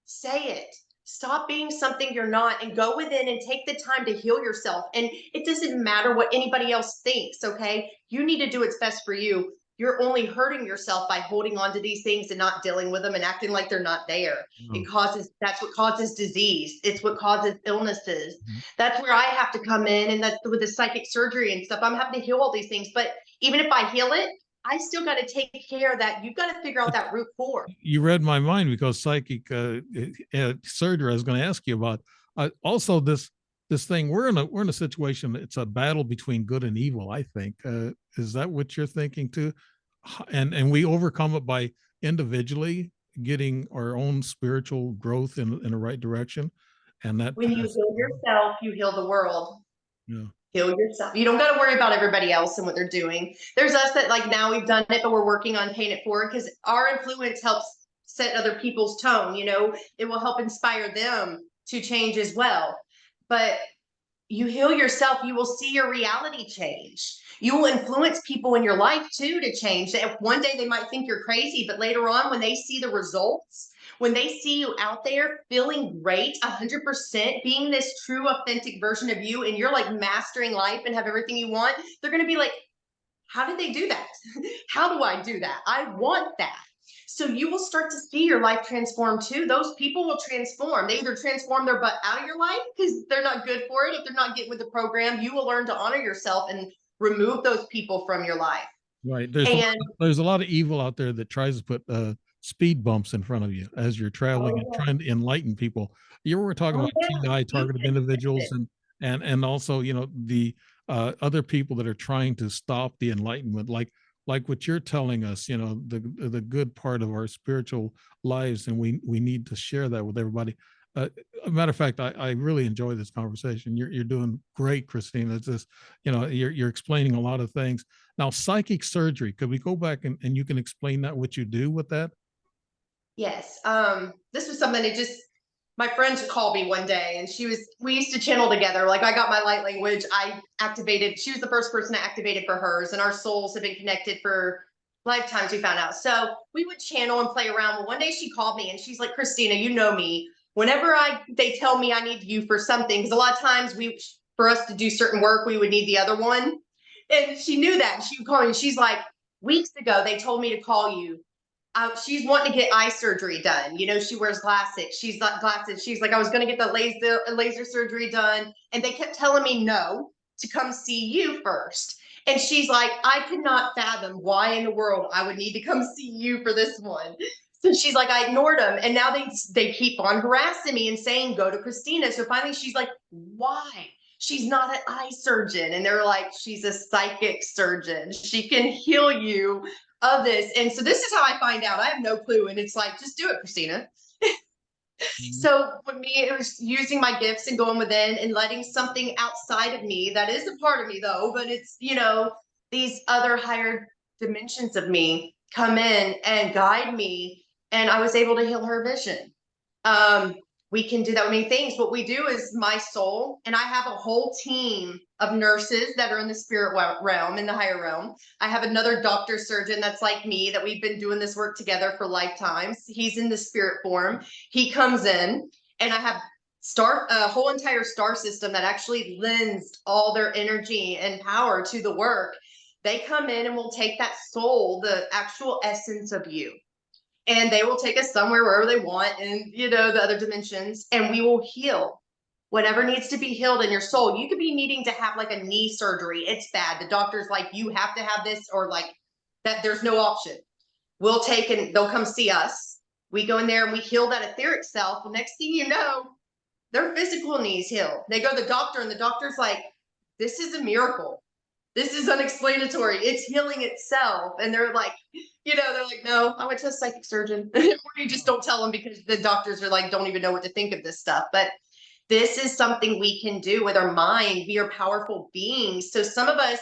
say it. Stop being something you're not and go within and take the time to heal yourself. And it doesn't matter what anybody else thinks. Okay. You need to do what's best for you. You're only hurting yourself by holding on to these things and not dealing with them and acting like they're not there. That's what causes disease. It's what causes illnesses. Mm-hmm. That's where I have to come in. And that's with the psychic surgery and stuff. I'm having to heal all these things. But even if I heal it, I still got to take care of that. You've got to figure out that root cause. You read my mind, because psychic surgery I was going to ask you about. Also, this thing, we're in a situation. It's a battle between good and evil, I think. Is that what you're thinking too? And we overcome it by individually getting our own spiritual growth in the right direction. And that when you heal yourself, you heal the world. Yeah. Heal yourself. You don't got to worry about everybody else and what they're doing. There's us that now we've done it, but we're working on paying it forward, because our influence helps set other people's tone. It will help inspire them to change as well. but you heal yourself, you will see your reality change. You will influence people in your life too to change. That one day they might think you're crazy, but later on, when they see the results, when they see you out there feeling great, 100%, being this true, authentic version of you, and you're like mastering life and have everything you want, they're going to be like, how did they do that? How do I do that? I want that. So you will start to see your life transform too. Those people will transform. They either transform their butt out of your life because they're not good for it. If they're not getting with the program, you will learn to honor yourself and remove those people from your life. Right. And There's a lot of evil out there that tries to put speed bumps in front of you as you're traveling and trying to enlighten people. You were talking about TI targeted individuals and also, you know, the other people that are trying to stop the enlightenment, like what you're telling us, you know, the good part of our spiritual lives, and we need to share that with everybody. A matter of fact, I really enjoy this conversation. You're doing great, Christina. It's just, you know, you're explaining a lot of things. Now, psychic surgery, could we go back and you can explain that, what you do with that? yes, this was something that just my friend called me one day, and we used to channel together. Like, I got my light language, I activated, she was the first person I activated for hers, and our souls have been connected for lifetimes, we found out. So we would channel and play around. Well, one day she called me and she's like, Christina, you know me. Whenever they tell me I need you for something, because a lot of times for us to do certain work, we would need the other one. And she knew that. And she would call me. And she's like, weeks ago, they told me to call you. She's wanting to get eye surgery done. You know, she wears glasses. She's got glasses. She's like, I was going to get the laser surgery done. And they kept telling me no, to come see you first. And she's like, I could not fathom why in the world I would need to come see you for this one. So she's like, I ignored them. And now they keep on harassing me and saying, go to Christina. So finally she's like, why? She's not an eye surgeon. And they're like, she's a psychic surgeon. She can heal you of this. And so this is how I find out. I have no clue. And it's like, just do it, Christina. So with me, it was using my gifts and going within and letting something outside of me that is a part of me though, but it's, you know, these other higher dimensions of me come in and guide me. And I was able to heal her vision. We can do that with many things. What we do is my soul, and I have a whole team of nurses that are in the spirit realm, in the higher realm. I have another doctor surgeon that's like me, that we've been doing this work together for lifetimes. He's in the spirit form. He comes in, and I have a whole entire star system that actually lends all their energy and power to the work. They come in and will take that soul, the actual essence of you, and they will take us somewhere, wherever they want, and you know, the other dimensions, and we will heal whatever needs to be healed in your soul. You could be needing to have like a knee surgery. It's bad. The doctor's like, you have to have this, or like that, there's no option. We'll take, and they'll come see us. We go in there and we heal that etheric self. The next thing you know, their physical knees heal. They go to the doctor, and the doctor's like, this is a miracle. This is unexplanatory. It's healing itself. And they're like, you know, they're like, no, I went to a psychic surgeon. Or you just don't tell them, because the doctors are like, don't even know what to think of this stuff. But this is something we can do with our mind. We are powerful beings. So some of us,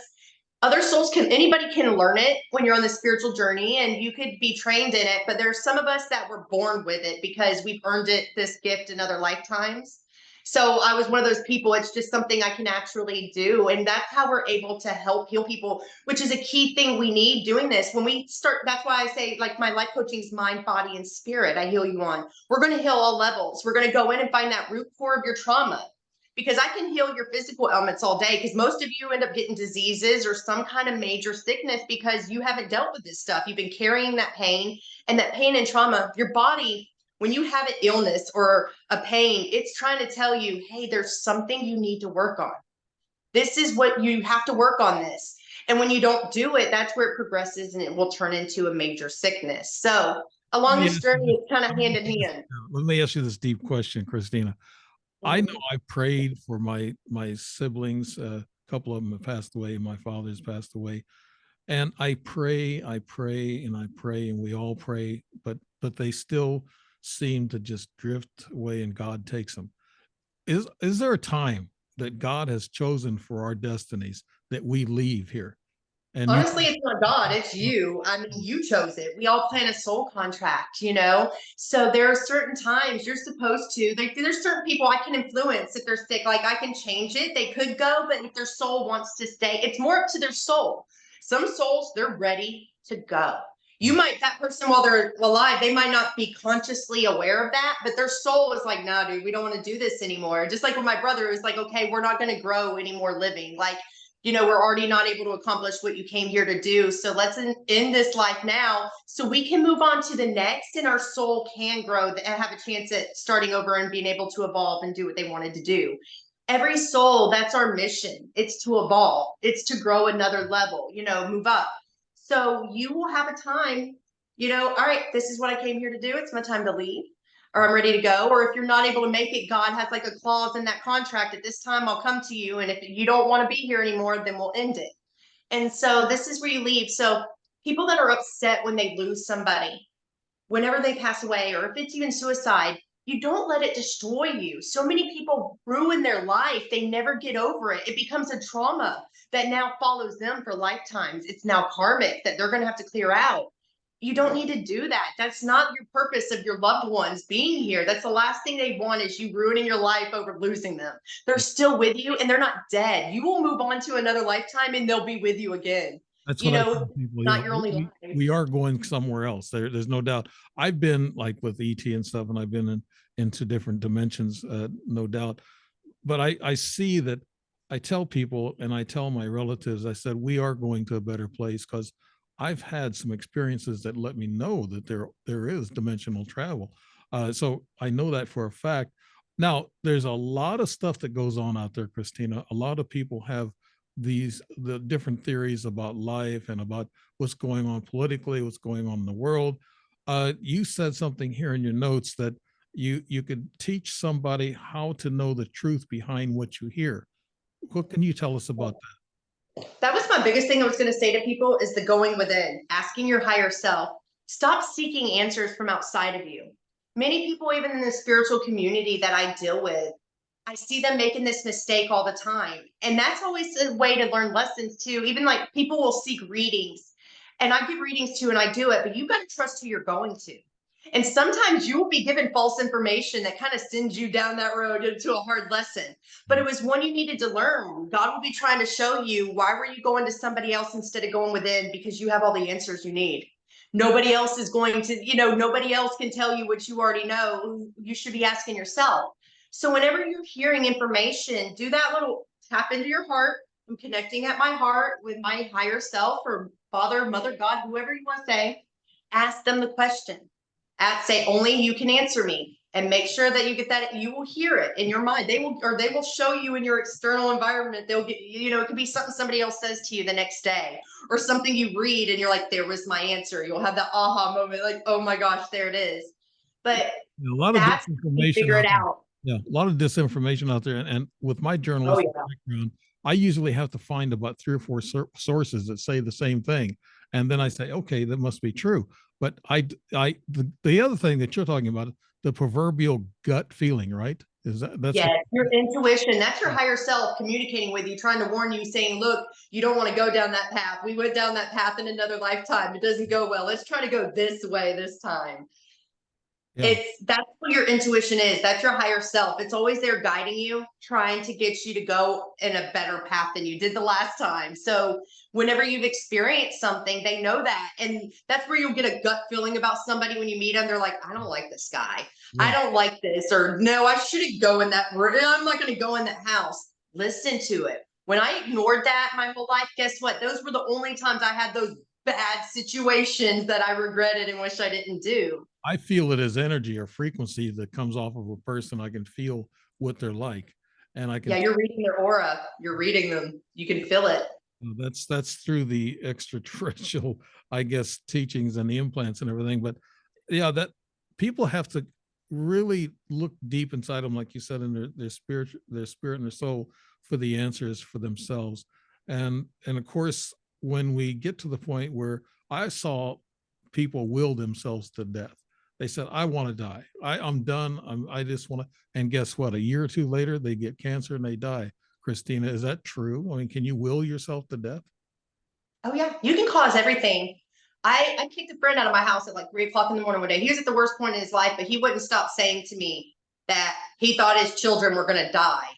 other souls anybody can learn it when you're on the spiritual journey, and you could be trained in it. But there's some of us that were born with it because we've earned this gift in other lifetimes. So I was one of those people. It's just something I can actually do. And that's how we're able to help heal people, which is a key thing we need doing this. When we start, that's why I say, like, my life coaching is mind, body, and spirit. I heal you on. We're going to heal all levels. We're going to go in and find that root core of your trauma, because I can heal your physical ailments all day. Because most of you end up getting diseases or some kind of major sickness because you haven't dealt with this stuff. You've been carrying that pain, and that pain and trauma, your body, when you have an illness or a pain, it's trying to tell you, hey, there's something you need to work on. This is what you have to work on this. And when you don't do it, that's where it progresses and it will turn into a major sickness. So along this journey, it's kind of hand in hand. Let me ask you this deep question, Christina. I know I prayed for my siblings. A couple of them have passed away. My father's passed away. And I pray, and I pray, and we all pray, but they still seem to just drift away, and God takes them. Is there a time that God has chosen for our destinies that we leave here? And you, Honestly, it's not God, it's you. I mean, you chose it. We all plan a soul contract, you know? So there are certain times you're supposed to, like, there's certain people I can influence if they're sick. Like, I can change it. They could go, but if their soul wants to stay, it's more up to their soul. Some souls, they're ready to go. You might, that person while they're alive, they might not be consciously aware of that, but their soul is like, no, dude, we don't want to do this anymore. Just like with my brother, it was like, okay, we're not going to grow anymore living. Like, you know, we're already not able to accomplish what you came here to do. So let's end this life now so we can move on to the next and our soul can grow and have a chance at starting over and being able to evolve and do what they wanted to do. Every soul, that's our mission. It's to evolve. It's to grow another level, you know, move up. So you will have a time, you know, all right, this is what I came here to do. It's my time to leave, or I'm ready to go. Or if you're not able to make it, God has like a clause in that contract. At this time, I'll come to you. And if you don't want to be here anymore, then we'll end it. And so this is where you leave. So people that are upset when they lose somebody, whenever they pass away, or if it's even suicide, you don't let it destroy you. So many people ruin their life. They never get over it. It becomes a trauma that now follows them for lifetimes. It's now karmic that they're going to have to clear out. You don't need to do that. That's not your purpose of your loved ones being here. That's the last thing they want, is you ruining your life over losing them. They're still with you and they're not dead. You will move on to another lifetime and they'll be with you again. that's You what I know, tell people. not your only life. We are going somewhere else. There's no doubt. I've been like with ET and stuff, and I've been into different dimensions, no doubt. But I see that. I tell people, and I tell my relatives, I said we are going to a better place because I've had some experiences that let me know that there is dimensional travel. So I know that for a fact. Now there's a lot of stuff that goes on out there, Christina. A lot of people have the different theories about life and about what's going on politically, what's going on in the world. You said something here in your notes that you could teach somebody how to know the truth behind what you hear. What can you tell us about That was my biggest thing I was going to say to people, is the going within, asking your higher self. Stop seeking answers from outside of you. Many people, even in the spiritual community that I deal with, I see them making this mistake all the time. And that's always a way to learn lessons too. Even like people will seek readings, and I give readings too, and I do it, but you've got to trust who you're going to. And sometimes you will be given false information that kind of sends you down that road into a hard lesson. But it was one you needed to learn. God will be trying to show you, why were you going to somebody else instead of going within? Because you have all the answers you need. Nobody else is going to, you know, nobody else can tell you what you already know. You should be asking yourself. So whenever you're hearing information, do that little tap into your heart. I'm connecting at my heart with my higher self, or Father, Mother, God, whoever you want to say. Ask them the question. Say, only you can answer me, and make sure that you get that. You will hear it in your mind. They will show you in your external environment. They'll get, you know, it could be something somebody else says to you the next day, or something you read and you're like, there was my answer. You'll have that aha moment, like, oh my gosh, there it is. But that? A lot of that's how you disinformation figure out it there. out. Yeah, a lot of disinformation out there. And with my Oh journalistic yeah. background, I usually have to find about 3 or 4 sources that say the same thing. And then I say, okay, that must be true. But the other thing that you're talking about, the proverbial gut feeling, right? That's Yeah, what, your intuition, that's your higher self communicating with you, trying to warn you, saying, look, you don't want to go down that path. We went down that path in another lifetime. It doesn't go well. Let's try to go this way this time. yeah. That's what your intuition is. That's your higher self. It's always there guiding you, trying to get you to go in a better path than you did the last time. So whenever you've experienced something, they know that. And that's where you'll get a gut feeling about somebody when you meet them. They're like, I don't like this guy. I Yeah. don't like this. Or no, I shouldn't go in that room. I'm not going to go in that house. Listen to it. When I ignored that my whole life, guess what? Those were the only times I had those bad situations that I regretted and wish I didn't do. I feel it as energy or frequency that comes off of a person. I can feel what they're like. And I can Yeah, you're reading their aura. You're reading them. You can feel it. that's through the extraterrestrial, I guess, teachings and the implants and everything. But yeah, that people have to really look deep inside them, like you said, in their spirit and their soul, for the answers for themselves. And of course, when we get to the point where I saw people will themselves to death, they said, I want to die. I'm done. I just want to. And guess what? A year or two later, they get cancer and they die. Christina, is that true? I mean, can you will yourself to death? Oh yeah, you can cause everything. I kicked a friend out of my house at like 3 o'clock in the morning one day. He was at the worst point in his life, but he wouldn't stop saying to me that he thought his children were going to die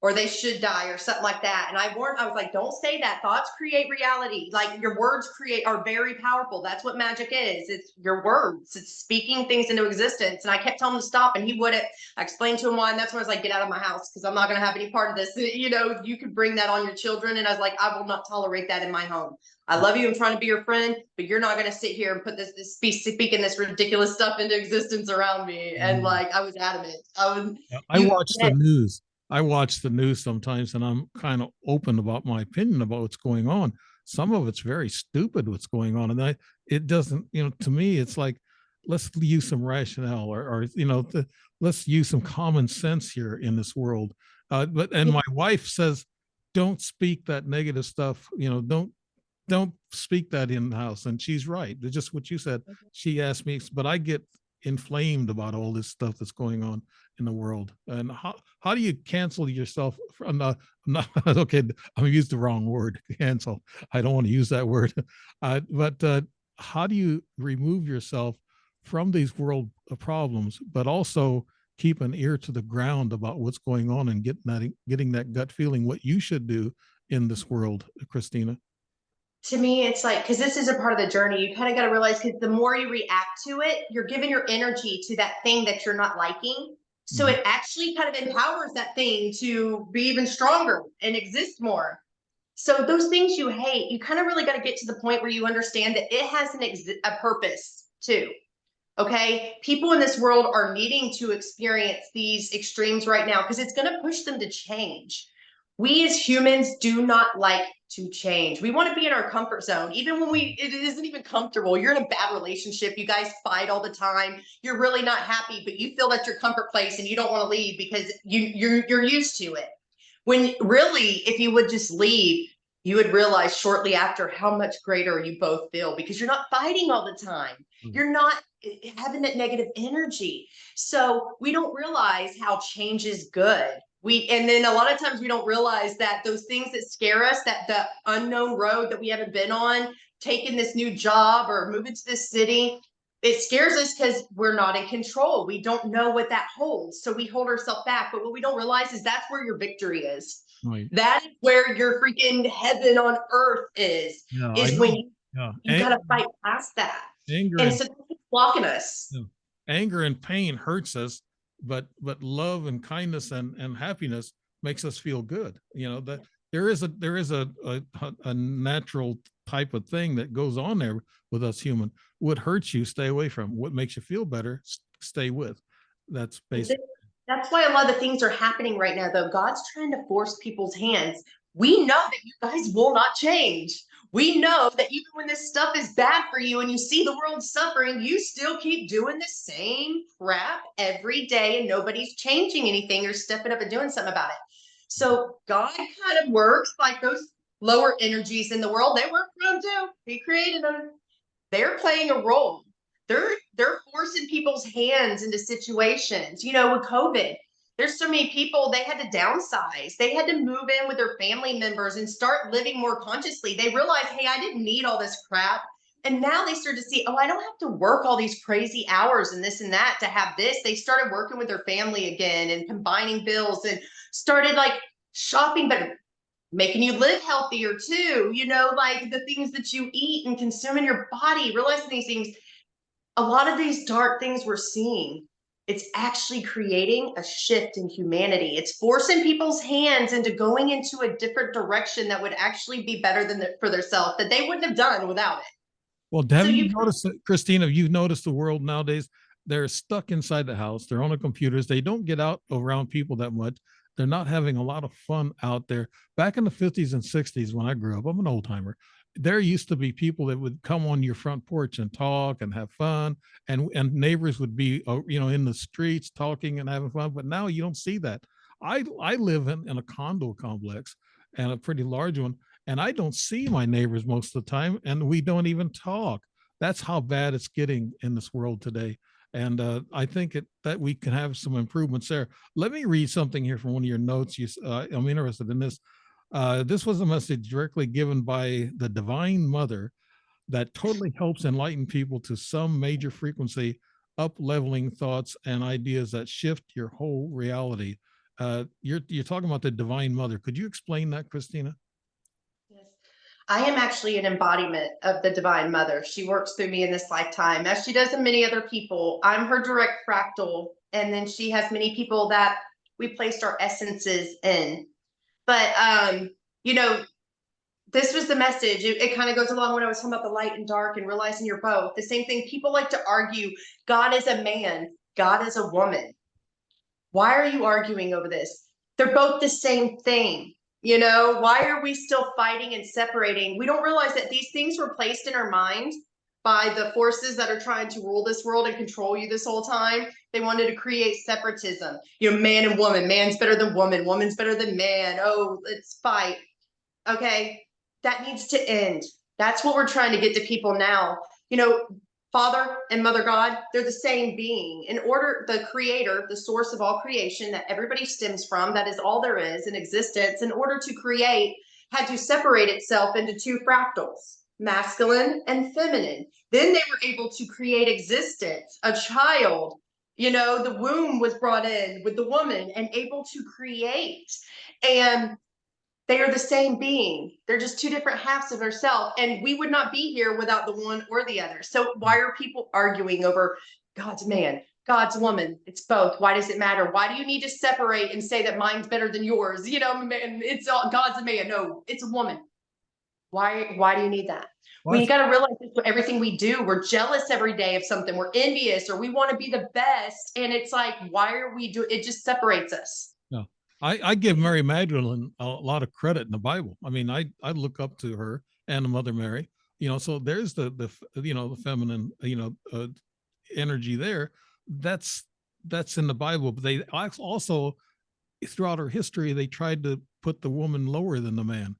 or they should die or something like that. And I was like, don't say that. Thoughts create reality. Like your words are very powerful. That's what magic is. It's your words. It's speaking things into existence. And I kept telling him to stop and he wouldn't. I explained to him why. And that's when I was like, get out of my house because I'm not going to have any part of this. You know, you could bring that on your children. And I was like, I will not tolerate that in my home. I love you. I'm trying to be your friend, but you're not going to sit here and put this speaking this ridiculous stuff into existence around me. And like, I was adamant. I watch the news. I watch the news sometimes, and I'm kind of open about my opinion about what's going on. Some of it's very stupid what's going on, and it doesn't, to me, it's like, let's use some rationale, let's use some common sense here in this world. And my wife says, don't speak that negative stuff. Don't speak that in the house, and she's right. It's just what you said. She asked me, but I get inflamed about all this stuff that's going on in the world. And how do you cancel yourself from not okay, I used the wrong word, cancel. I don't want to use that word. But how do you remove yourself from these world problems, but also keep an ear to the ground about what's going on and getting that gut feeling what you should do in this world, Christina? To me, it's like, because this is a part of the journey, you kind of got to realize because the more you react to it, you're giving your energy to that thing that you're not liking. So it actually kind of empowers that thing to be even stronger and exist more. So those things you hate, you kind of really got to get to the point where you understand that it has a purpose too. Okay. People in this world are needing to experience these extremes right now because it's going to push them to change. We as humans do not like to change. We want to be in our comfort zone, even when it isn't even comfortable. You're in a bad relationship. You guys fight all the time. You're really not happy, but you feel that's your comfort place and you don't want to leave because you're used to it. When really, if you would just leave, you would realize shortly after how much greater you both feel because you're not fighting all the time. You're not having that negative energy. So we don't realize how change is good. And then a lot of times we don't realize that those things that scare us, that the unknown road that we haven't been on, taking this new job or moving to this city, it scares us because we're not in control. We don't know what that holds. So we hold ourselves back. But what we don't realize is that's where your victory is. Right. That is where your freaking heaven on earth is when you got to fight past that. And so it's blocking us. Anger and pain hurts us, but love and kindness and happiness makes us feel good. That there is a natural type of thing that goes on there with us human. What hurts you, stay away from. What makes you feel better, stay with. That's basic. That's why a lot of the things are happening right now, though. God's trying to force people's hands. We know that you guys will not change. We know that even when this stuff is bad for you and you see the world suffering, you still keep doing the same crap every day and nobody's changing anything or stepping up and doing something about it. So God kind of works like those lower energies in the world. They work for him too. He created them. They're playing a role. They're forcing people's hands into situations. With COVID, there's so many people, they had to downsize. They had to move in with their family members and start living more consciously. They realized, hey, I didn't need all this crap. And now they started to see, oh, I don't have to work all these crazy hours and this and that to have this. They started working with their family again and combining bills and started like shopping better, making you live healthier too. Like the things that you eat and consume in your body, realizing these things. A lot of these dark things we're seeing, it's actually creating a shift in humanity. It's forcing people's hands into going into a different direction that would actually be better for themselves, that they wouldn't have done without it. Well, have you noticed, Christina, you've noticed the world nowadays, they're stuck inside the house. They're on the computers. They don't get out around people that much. They're not having a lot of fun out there. Back in the 50s and 60s, when I grew up, I'm an old timer. There used to be people that would come on your front porch and talk and have fun, and neighbors would be in the streets talking and having fun. But now you don't see that. I live in a condo complex, and a pretty large one, and I don't see my neighbors most of the time, and we don't even talk. That's how bad it's getting in this world today. And I think that we can have some improvements there. Let me read something here from one of your notes. I'm interested in this. This was a message directly given by the Divine Mother that totally helps enlighten people to some major frequency, up leveling thoughts and ideas that shift your whole reality. You're talking about the Divine Mother. Could you explain that, Christina? Yes. I am actually an embodiment of the Divine Mother. She works through me in this lifetime, as she does in many other people. I'm her direct fractal, and then she has many people that we placed our essences in. But you know, this was the message. It kind of goes along when I was talking about the light and dark and realizing you're both. The same thing. People like to argue, God is a man, God is a woman. Why are you arguing over this? They're both the same thing. You know, why are we still fighting and separating? We don't realize that these things were placed in our mind by the forces that are trying to rule this world and control you this whole time. They wanted to create separatism. You know, man and woman, man's better than woman, woman's better than man. Oh, let's fight. Okay, that needs to end. That's what we're trying to get to people now. You know, Father and Mother God, they're the same being. In order, the creator, the source of all creation that everybody stems from, that is all there is in existence, in order to create, had to separate itself into two fractals, masculine and feminine. Then they were able to create existence, a child. You know, the womb was brought in with the woman and able to create. And they are the same being. They're just two different halves of herself. And we would not be here without the one or the other. So why are people arguing over God's man, God's woman? It's both. Why does it matter? Why do you need to separate and say that mine's better than yours? You know, it's all God's a man. No, it's a woman. Why do you need that? Well, We got to realize that everything we do, we're jealous every day of something. We're envious, or we want to be the best. And it's like, why are we doing it? Just separates us. no, I give Mary Magdalene a lot of credit in the Bible. I mean, I look up to her and the Mother Mary. You know, so there's the you know, the feminine, energy there. That's that's in the Bible. But they also, throughout her history, they tried to put the woman lower than the man,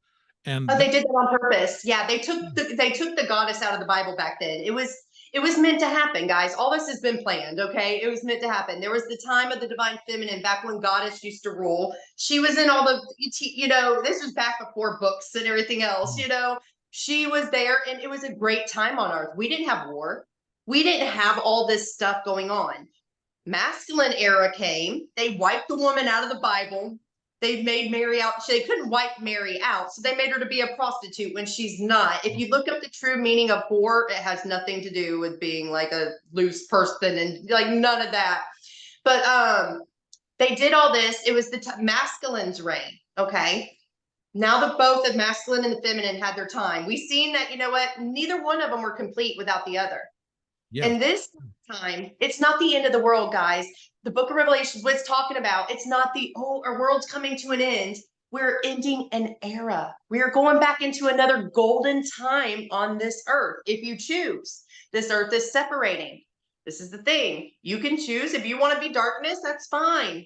and Oh, they did that on purpose. Yeah, they took the goddess out of the Bible back then. It was meant to happen, guys. All this has been planned, okay? It was meant to happen. There was the time of the divine feminine back when goddess used to rule. She was in all the, this was back before books and everything else, She was there, and it was a great time on earth. We didn't have war. We didn't have all this stuff going on. Masculine era came. They wiped the woman out of the Bible. They made Mary out. They couldn't wipe Mary out, so they made her to be a prostitute when she's not. If you look up the true meaning of whore, it has nothing to do with being like a loose person and like none of that. But they did all this. It was the masculine's reign. Okay. Now that both the masculine and the feminine had their time, we've seen that, you know what, neither one of them were complete without the other. yeah, And this time, it's not the end of the world, guys. The book of Revelation, what's talking about, it's not our world's coming to an end. We're ending an era. We are going back into another golden time on this earth. If you choose, this earth is separating. This is the thing. You can choose. If you want to be darkness, that's fine.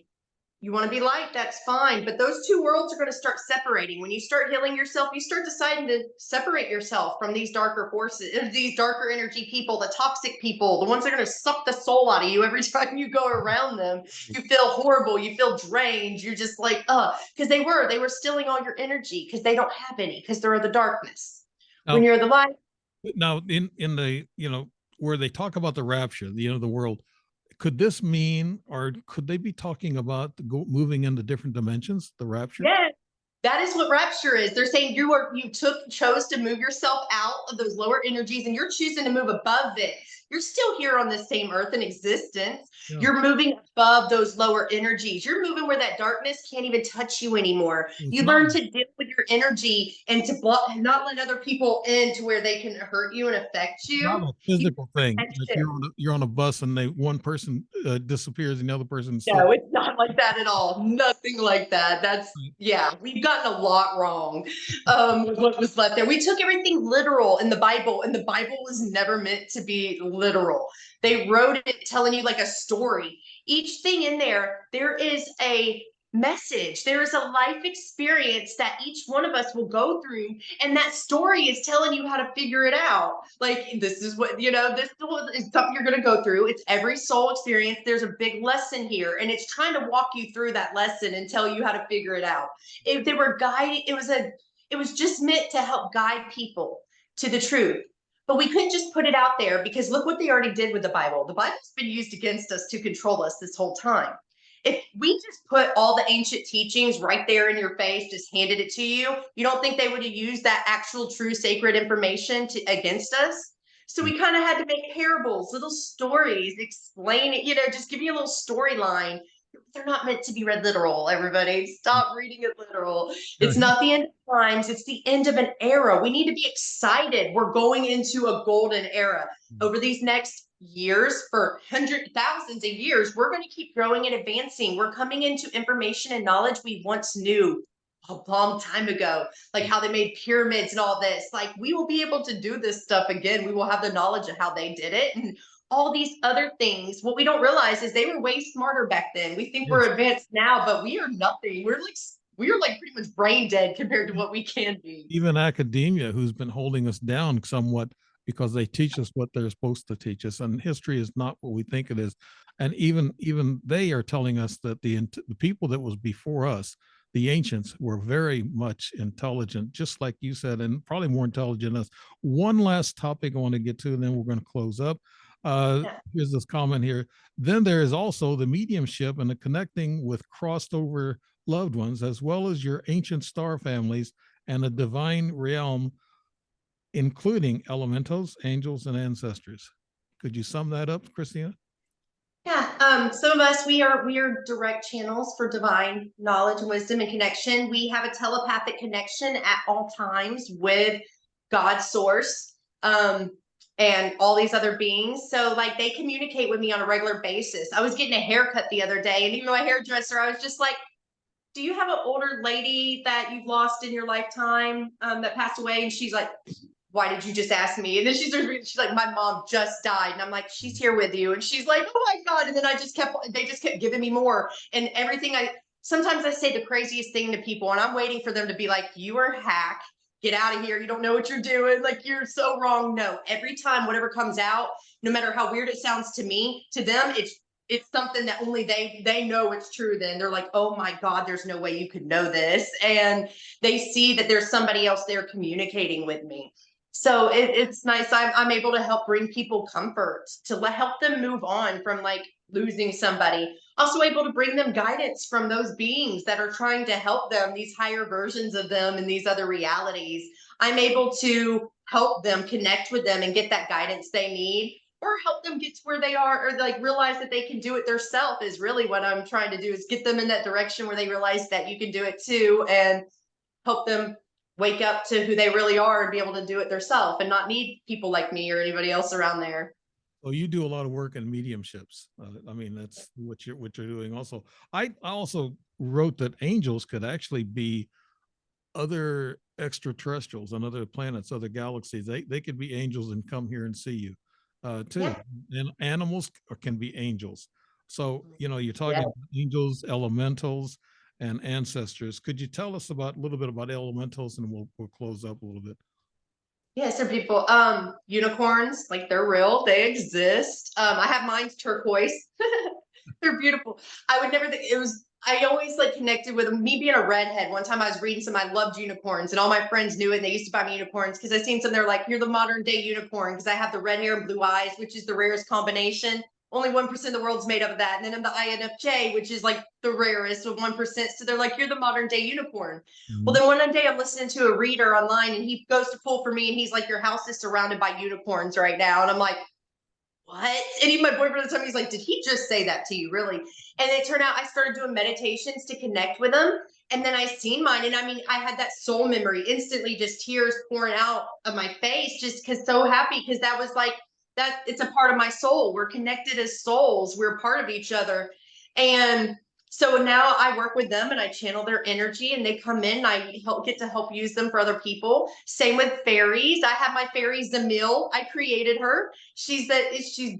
You want to be light, that's fine. But those two worlds are going to start separating. When you start healing yourself, you start deciding to separate yourself from these darker forces, these darker energy people, the toxic people, the ones that are going to suck the soul out of you every time you go around them. You feel horrible. You feel drained. You're just like, because they were stealing all your energy because they don't have any, because they're the darkness. When you're the light. now in the, where they talk about the rapture, the world, could this mean, or could they be talking about moving into different dimensions, the rapture? Yes, that is what rapture is. They're saying you chose to move yourself out of those lower energies, and you're choosing to move above it. You're still here on this same earth in existence. Yeah. You're moving above those lower energies. You're moving where that darkness can't even touch you anymore. You learn to deal with your energy and to not let other people in to where they can hurt you and affect you. Not a physical thing. Like you're on a bus and one person disappears and the other person. No, it's not like that at all. Nothing like that. We've gotten a lot wrong with what was left there. We took everything literal in the Bible, and the Bible was never meant to be literal. They wrote it telling you like a story. Each thing in there is a message. There is a life experience that each one of us will go through, and that story is telling you how to figure it out. Like, this is what, this is something you're going to go through. It's every soul experience. There's a big lesson here, and it's trying to walk you through that lesson and tell you how to figure it out. If they were guiding, it was just meant to help guide people to the truth. But we couldn't just put it out there, because look what they already did with the Bible. The Bible's been used against us to control us this whole time. If we just put all the ancient teachings right there in your face, just handed it to you, you don't think they would have used that actual true sacred information against us? So we kind of had to make parables, little stories, explain it, just give you a little storyline. They're not meant to be read literal, everybody. Stop reading it literal. It's not the end of times, it's the end of an era. We need to be excited. We're going into a golden era. Over these next years, for hundreds, thousands of years, we're going to keep growing and advancing. We're coming into information and knowledge we once knew a long time ago, like how they made pyramids and all this. Like, we will be able to do this stuff again. We will have the knowledge of how they did it and all these other things. What we don't realize is they were way smarter back then. We think we're advanced now, but we are nothing. We're like pretty much brain dead compared to what we can be. Even academia, who's been holding us down somewhat because they teach us what they're supposed to teach us, and history is not what we think it is. And even they are telling us that the people that was before us, the ancients, were very much intelligent, just like you said, and probably more intelligent than us. One last topic I want to get to, and then we're going to close up. Here's this comment here. Then there is also the mediumship and the connecting with crossed over loved ones, as well as your ancient star families and a divine realm, including elementals, angels, and ancestors. Could you sum that up, Christina? Yeah, some of us, we are direct channels for divine knowledge and wisdom and connection. We have a telepathic connection at all times with God's source. And all these other beings. So like, they communicate with me on a regular basis. I was getting a haircut the other day, and even my hairdresser, I was just like, do you have an older lady that you've lost in your lifetime that passed away? And she's like, why did you just ask me? And then she's like, my mom just died. And I'm like, she's here with you. And she's like, oh my God. And then they just kept giving me more. And sometimes I say the craziest thing to people, and I'm waiting for them to be like, you are a hack. Get out of here. You don't know what you're doing. Like, you're so wrong. No, every time whatever comes out, no matter how weird it sounds to me, to them, it's something that only they know it's true. Then they're like, oh my God, there's no way you could know this. And they see that there's somebody else there communicating with me. So it's nice. I'm able to help bring people comfort, to help them move on from like losing somebody. Also able to bring them guidance from those beings that are trying to help them, these higher versions of them in these other realities. I'm able to help them connect with them and get that guidance they need, or help them get to where they are, or like realize that they can do it themselves. Is really what I'm trying to do, is get them in that direction where they realize that you can do it too, and help them wake up to who they really are and be able to do it themselves and not need people like me or anybody else around there. So you do a lot of work in mediumships. I mean, that's what you're doing. Also, I also wrote that angels could actually be other extraterrestrials on other planets, other galaxies. They could be angels and come here and see you too. Yeah. And animals can be angels. So you're talking Yeah. about angels, elementals, and ancestors. Could you tell us a little bit about elementals, and we'll close up a little bit. Yes, they're beautiful. Unicorns, like, they're real. They exist. I have mine's turquoise. They're beautiful. I would never think I always like connected with them. Me being a redhead, one time I was reading some, I loved unicorns, and all my friends knew it. And they used to buy me unicorns because I seen some. They're like, you're the modern day unicorn, because I have the red hair and blue eyes, which is the rarest combination. Only 1% of the world's made up of that. And then I'm the INFJ, which is like the rarest of 1%. So they're like, you're the modern day unicorn. Mm-hmm. Well, then one day I'm listening to a reader online, and he goes to pull for me, and he's like, your house is surrounded by unicorns right now. And I'm like, what? And even my boyfriend at the time, he's like, did he just say that to you, really? And it turned out I started doing meditations to connect with them. And then I seen mine. And I mean, I had that soul memory instantly, just tears pouring out of my face, just because so happy, because that was like, that it's a part of my soul. We're connected as souls. We're part of each other. And So now I work with them and I channel their energy, and they come in and I get to help use them for other people. Same with fairies. I have my fairy Zamil. I created her. She's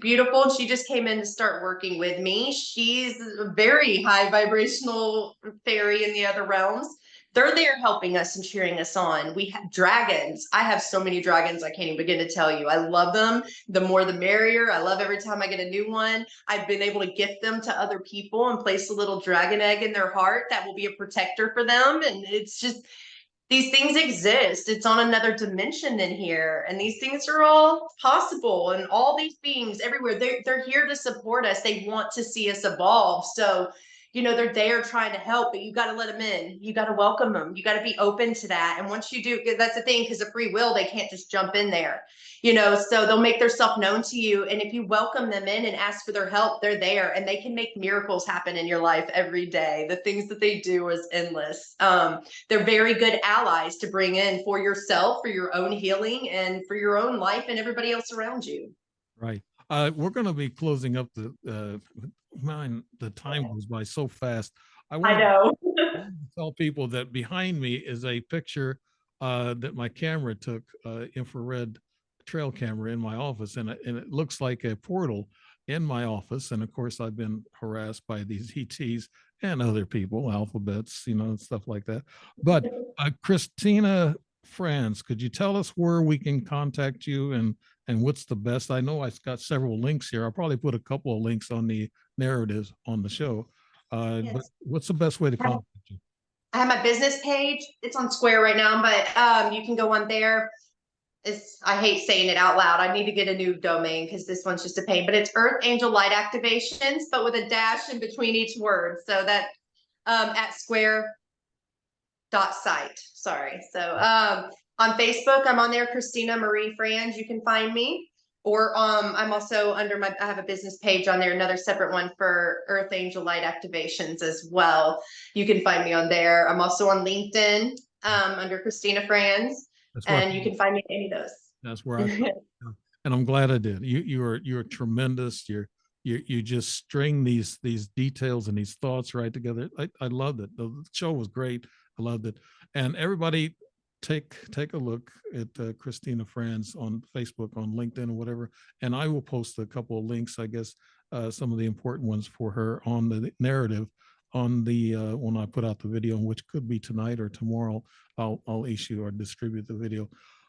beautiful, and she just came in to start working with me. She's a very high vibrational fairy in the other realms. They're there helping us and cheering us on. We have dragons. I have so many dragons I can't even begin to tell you. I love them. The more the merrier. I love every time I get a new one. I've been able to gift them to other people and place a little dragon egg in their heart that will be a protector for them. And it's just, these things exist. It's on another dimension in here. And these things are all possible. And all these beings everywhere, they're here to support us. They want to see us evolve. So, they're there trying to help, but you got to let them in. You got to welcome them. You got to be open to that. And once you do, that's the thing, because of free will, they can't just jump in there, so they'll make themselves known to you. And if you welcome them in and ask for their help, they're there, and they can make miracles happen in your life every day. The things that they do is endless. They're very good allies to bring in for yourself, for your own healing, and for your own life and everybody else around you. Right. We're going to be closing up the time goes by so fast. I know. to tell people that behind me is a picture that my camera took, infrared trail camera in my office, and it looks like a portal in my office. And of course, I've been harassed by these ETs and other people, alphabets, and stuff like that. But Christina Franz, could you tell us where we can contact you and what's the best? I know I've got several links here. I'll probably put a couple of links on the narratives on the show. Yes. But what's the best way to contact you? I have my business page. It's on Square right now, but you can go on there. I hate saying it out loud. I need to get a new domain because this one's just a pain, but it's Earth Angel Light Activations, but with a dash in between each word. So that at square.site. Sorry. So on Facebook, I'm on there, Christina Marie Franz. You can find me. Or I'm also I have a business page on there, another separate one for Earth Angel Light Activations as well. You can find me on there. I'm also on LinkedIn under Christina Franz. And you can find me in any of those. That's where and I'm glad I did. You're tremendous. You just string these details and these thoughts right together. I loved it. The show was great. I loved it. And everybody take a look at Christina Franz on Facebook, on LinkedIn, or whatever. And I will post a couple of links, I guess, some of the important ones for her on the narrative on the when I put out the video, which could be tonight or tomorrow. I'll issue or distribute the video.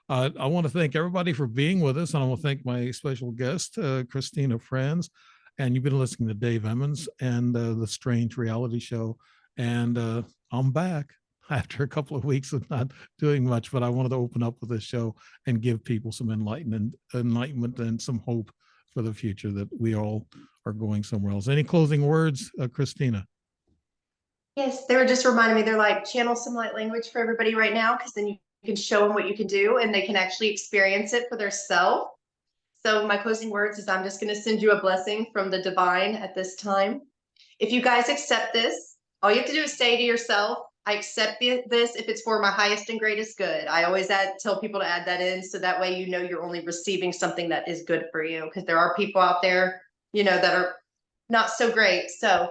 I want to thank everybody for being with us, and I want to thank my special guest, Christina Franz. And you've been listening to Dave Emmons and the Strange Reality Show. And I'm back after a couple of weeks of not doing much, but I wanted to open up with this show and give people some enlightenment and some hope for the future, that we all are going somewhere else. Any closing words, Christina? Yes, they were just reminding me, they're like, channel some light language for everybody right now, because then you can show them what you can do and they can actually experience it for themselves. So my closing words is, I'm just going to send you a blessing from the divine at this time. If you guys accept this, all you have to do is say to yourself, I accept this if it's for my highest and greatest good. I always tell people to add that in, so that way you're only receiving something that is good for you, because there are people out there, that are not so great. So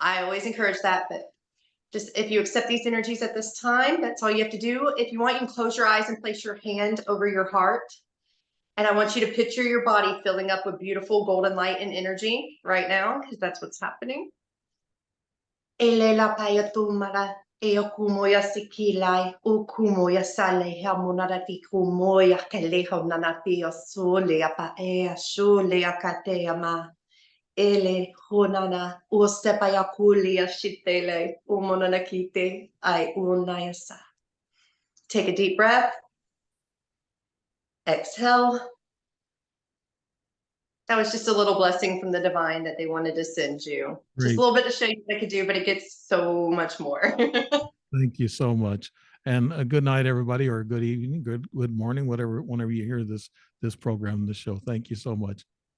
I always encourage that. But just, if you accept these energies at this time, that's all you have to do. If you want, you can close your eyes and place your hand over your heart. And I want you to picture your body filling up with beautiful golden light and energy right now, because that's what's happening. E okumoya sikilai, ukumoya sale, hamonarati kumoya keleho nanati osole apa e ashole akateama. Ele honana ostepaya kulia shitele umonanakite I unayasa. Take a deep breath. Exhale. That was just a little blessing from the divine that they wanted to send you. Great. Just a little bit to show you what I could do, but it gets so much more. Thank you so much. And a good night, everybody, or a good evening, good morning, whenever you hear this program, this show. Thank you so much.